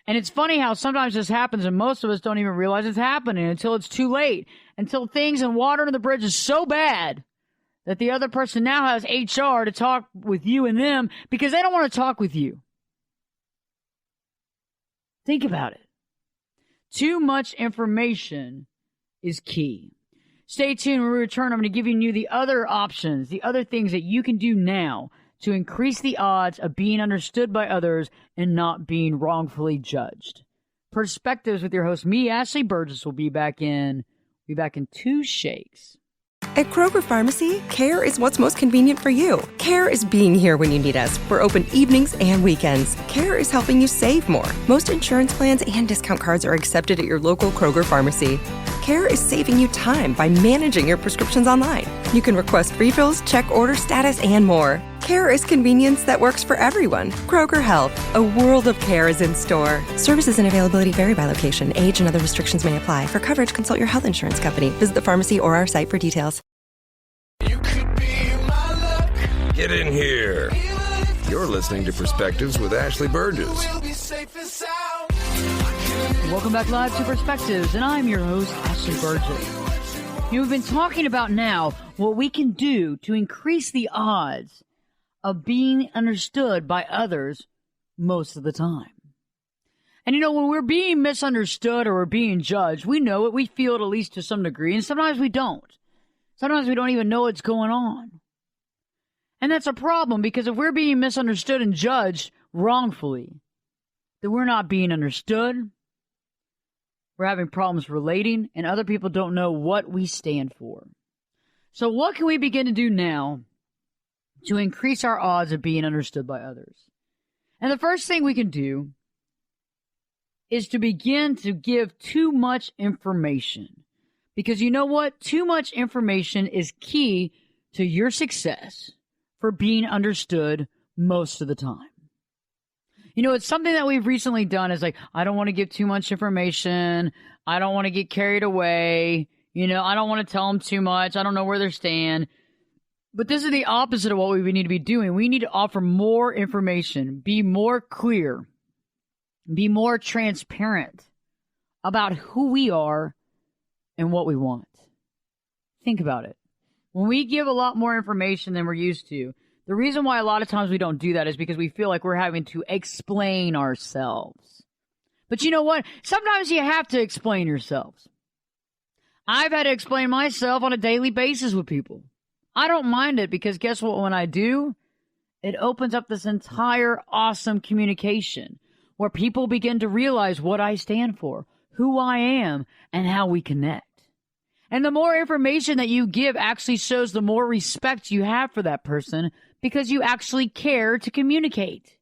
And it's funny how sometimes this happens and most of us don't even realize it's happening until it's too late. Until things and water under the bridge is so bad that the other person now has HR to talk with you and them because they don't want to talk with you. Think about it. Too much information is key. Stay tuned. When we return, I'm going to give you the other options, the other things that you can do now to increase the odds of being understood by others and not being wrongfully judged. Perspectives with your host, me, Ashley Burgess, will be back in 2 shakes. At Kroger Pharmacy, care is what's most convenient for you. Care is being here when you need us. We're open evenings and weekends. Care is helping you save more. Most insurance plans and discount cards are accepted at your local Kroger Pharmacy. Care is saving you time by managing your prescriptions online. You can request refills, check order status, and more. Care is convenience that works for everyone. Kroger Health, a world of care is in store. Services and availability vary by location. Age and other restrictions may apply. For coverage, consult your health insurance company. Visit the pharmacy or our site for details. You could be my luck. Get in here. You're listening to Perspectives with Ashley Burgess. Welcome back live to Perspectives, and I'm your host, Ashley Burgess. You've been talking about now what we can do to increase the odds of being understood by others most of the time. And you know, when we're being misunderstood or we're being judged, we know it, we feel it at least to some degree, and sometimes we don't. Sometimes we don't even know what's going on. And that's a problem, because if we're being misunderstood and judged wrongfully, then we're not being understood, we're having problems relating, and other people don't know what we stand for. So what can we begin to do now to increase our odds of being understood by others? And the first thing we can do is to begin to give too much information. Because you know what? Too much information is key to your success for being understood most of the time. You know, it's something that we've recently done is like, I don't want to give too much information. I don't want to get carried away. You know, I don't want to tell them too much. I don't know where they stand. But this is the opposite of what we need to be doing. We need to offer more information, be more clear, be more transparent about who we are and what we want. Think about it. When we give a lot more information than we're used to, the reason why a lot of times we don't do that is because we feel like we're having to explain ourselves. But you know what? Sometimes you have to explain yourselves. I've had to explain myself on a daily basis with people. I don't mind it because guess what? When I do, it opens up this entire awesome communication where people begin to realize what I stand for, who I am, and how we connect. And the more information that you give actually shows the more respect you have for that person because you actually care to communicate.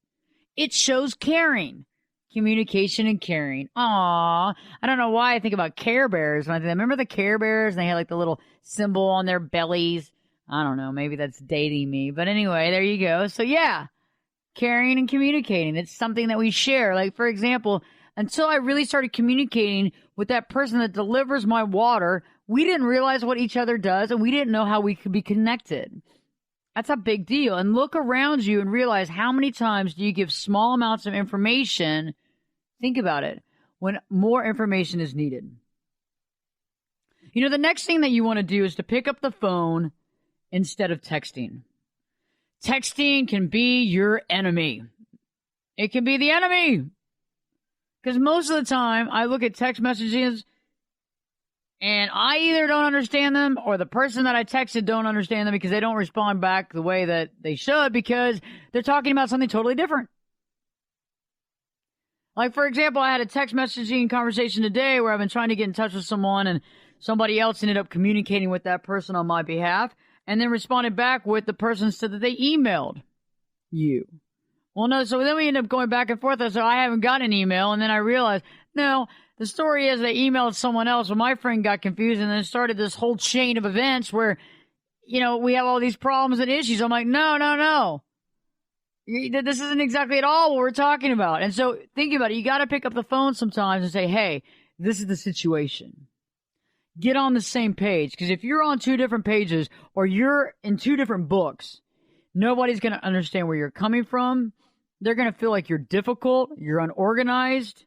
It shows caring. Communication and caring. Aww. I don't know why I think about Care Bears. When I remember the Care Bears and they had like the little symbol on their bellies. I don't know. Maybe that's dating me. But anyway, there you go. So yeah, caring and communicating. It's something that we share. Like, for example, until I really started communicating with that person that delivers my water, we didn't realize what each other does, and we didn't know how we could be connected. That's a big deal. And look around you and realize how many times do you give small amounts of information, think about it, when more information is needed. You know, the next thing that you want to do is to pick up the phone instead of texting. Texting can be your enemy. It can be the enemy. Because most of the time, I look at text messages and I either don't understand them or the person that I texted don't understand them because they don't respond back the way that they should because they're talking about something totally different. Like, for example, I had a text messaging conversation today where I've been trying to get in touch with someone and somebody else ended up communicating with that person on my behalf and then responded back with the person said that they emailed you. Well, no, so then we end up going back and forth. I said, I haven't got an email. And then I realized, no, the story is they emailed someone else. Well, my friend got confused and then it started this whole chain of events where, you know, we have all these problems and issues. I'm like, no. This isn't exactly at all what we're talking about. And so think about it. You got to pick up the phone sometimes and say, hey, this is the situation. Get on the same page. Because if you're on two different pages or you're in two different books, nobody's going to understand where you're coming from. They're going to feel like you're difficult, you're unorganized.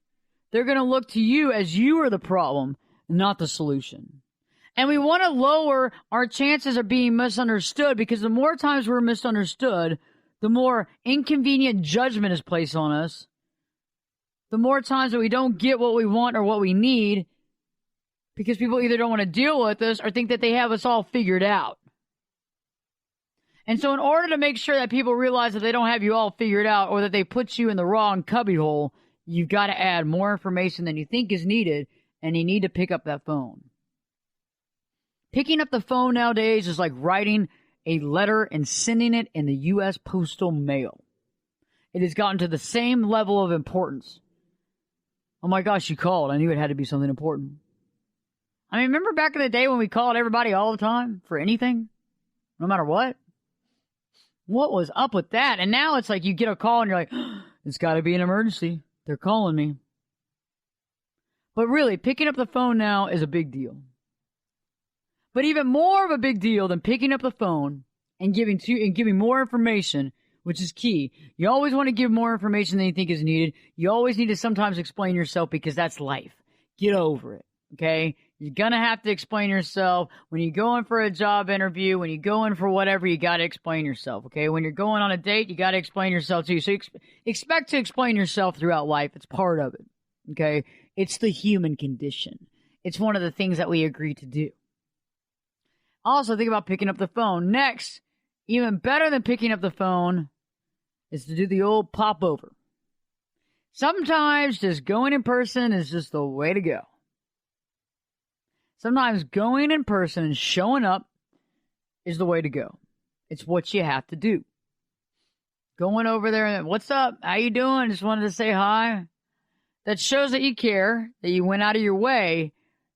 They're going to look to you as you are the problem, not the solution. And we want to lower our chances of being misunderstood because the more times we're misunderstood, the more inconvenient judgment is placed on us. The more times that we don't get what we want or what we need because people either don't want to deal with us or think that they have us all figured out. And so in order to make sure that people realize that they don't have you all figured out or that they put you in the wrong cubbyhole, you've got to add more information than you think is needed, and you need to pick up that phone. Picking up the phone nowadays is like writing a letter and sending it in the U.S. postal mail. It has gotten to the same level of importance. Oh my gosh, you called. I knew it had to be something important. I mean, remember back in the day when we called everybody all the time for anything? No matter what? What was up with that? And now it's like you get a call and you're like, it's got to be an emergency. They're calling me. But really, picking up the phone now is a big deal. But even more of a big deal than picking up the phone and giving more information, which is key. You always want to give more information than you think is needed. You always need to sometimes explain yourself because that's life. Get over it, okay? You're going to have to explain yourself. When you go in for a job interview, when you go in for whatever, you got to explain yourself, okay? When you're going on a date, you got to explain yourself too. So expect to explain yourself throughout life. It's part of it, okay? It's the human condition. It's one of the things that we agree to do. Also, think about picking up the phone. Next, even better than picking up the phone is to do the old pop over. Sometimes just going in person is just the way to go. Sometimes going in person and showing up is the way to go. It's what you have to do. Going over there and, what's up? How you doing? Just wanted to say hi. That shows that you care, that you went out of your way.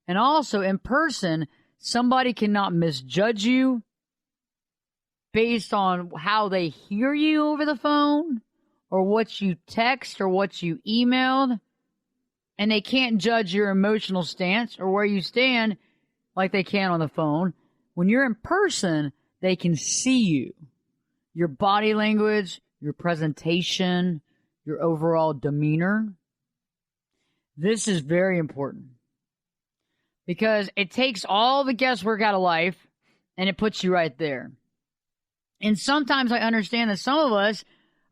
And also, in person, somebody cannot misjudge you based on how they hear you over the phone or what you text or what you emailed. And they can't judge your emotional stance or where you stand like they can on the phone. When you're in person, they can see you. Your body language, your presentation, your overall demeanor. This is very important because it takes all the guesswork out of life and it puts you right there. And sometimes I understand that some of us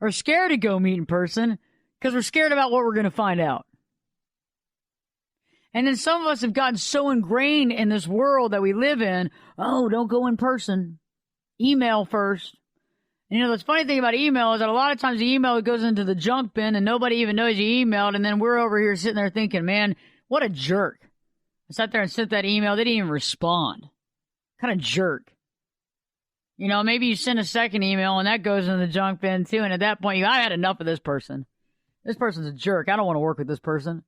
are scared to go meet in person because we're scared about what we're going to find out. And then some of us have gotten so ingrained in this world that we live in, oh, don't go in person. Email first. And, the funny thing about email is that a lot of times the email goes into the junk bin and nobody even knows you emailed. And then we're over here sitting there thinking, man, what a jerk. I sat there and sent that email. They didn't even respond. Kind of jerk. Maybe you send a second email and that goes in the junk bin too. And at that point, I had enough of this person. This person's a jerk. I don't want to work with this person.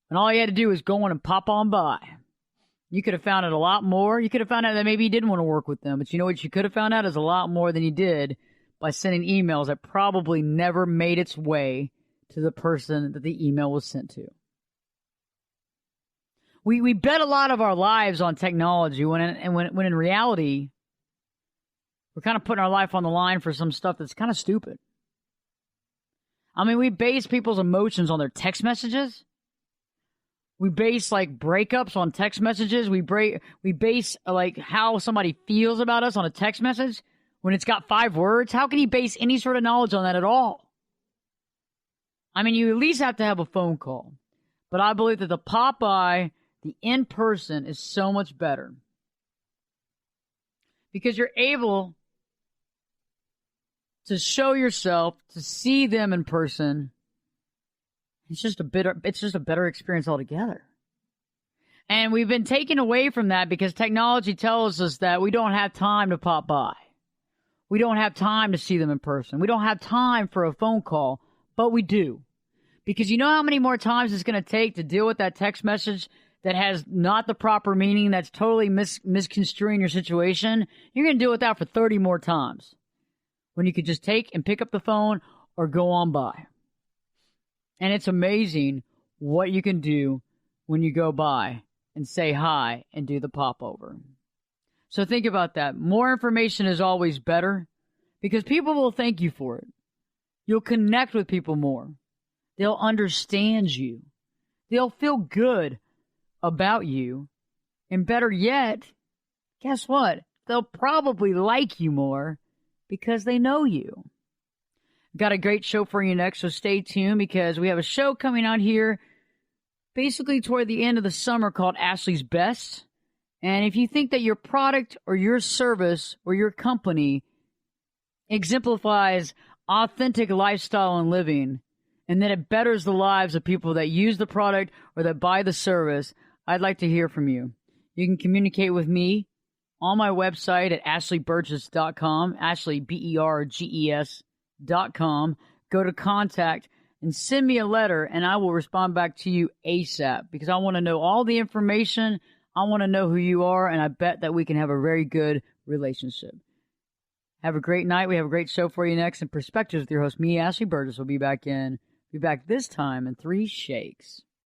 And all you had to do was go on and pop on by. You could have found out a lot more. You could have found out that maybe you didn't want to work with them. But you know what you could have found out is a lot more than you did by sending emails that probably never made its way to the person that the email was sent to. We bet a lot of our lives on technology when in reality, we're kind of putting our life on the line for some stuff that's kind of stupid. I mean, we base people's emotions on their text messages. We base breakups on text messages. We base how somebody feels about us on a text message when it's got 5 words. How can you base any sort of knowledge on that at all? I mean, you at least have to have a phone call. But I believe that the pop-by, the in-person is so much better. Because you're able to show yourself, to see them in person. It's just a better experience altogether. And we've been taken away from that because technology tells us that we don't have time to pop by. We don't have time to see them in person. We don't have time for a phone call, but we do. Because you know how many more times it's going to take to deal with that text message that has not the proper meaning, that's totally misconstruing your situation? You're going to deal with that for 30 more times when you could just take and pick up the phone or go on by. And it's amazing what you can do when you go by and say hi and do the popover. So think about that. More information is always better because people will thank you for it. You'll connect with people more. They'll understand you. They'll feel good about you. And better yet, guess what? They'll probably like you more because they know you. Got a great show for you next, so stay tuned because we have a show coming out here basically toward the end of the summer called Ashley's Best. And if you think that your product or your service or your company exemplifies authentic lifestyle and living and that it betters the lives of people that use the product or that buy the service, I'd like to hear from you. You can communicate with me on my website at ashleyburgess.com, Ashley, BERGES.com. Go to contact and send me a letter and I will respond back to you ASAP because I want to know all the information. I want to know who you are, and I bet that we can have a very good relationship. Have a great night. We have a great show for you next. And Perspectives with your host, me, Ashley Burgess, will be back this time in 3 shakes.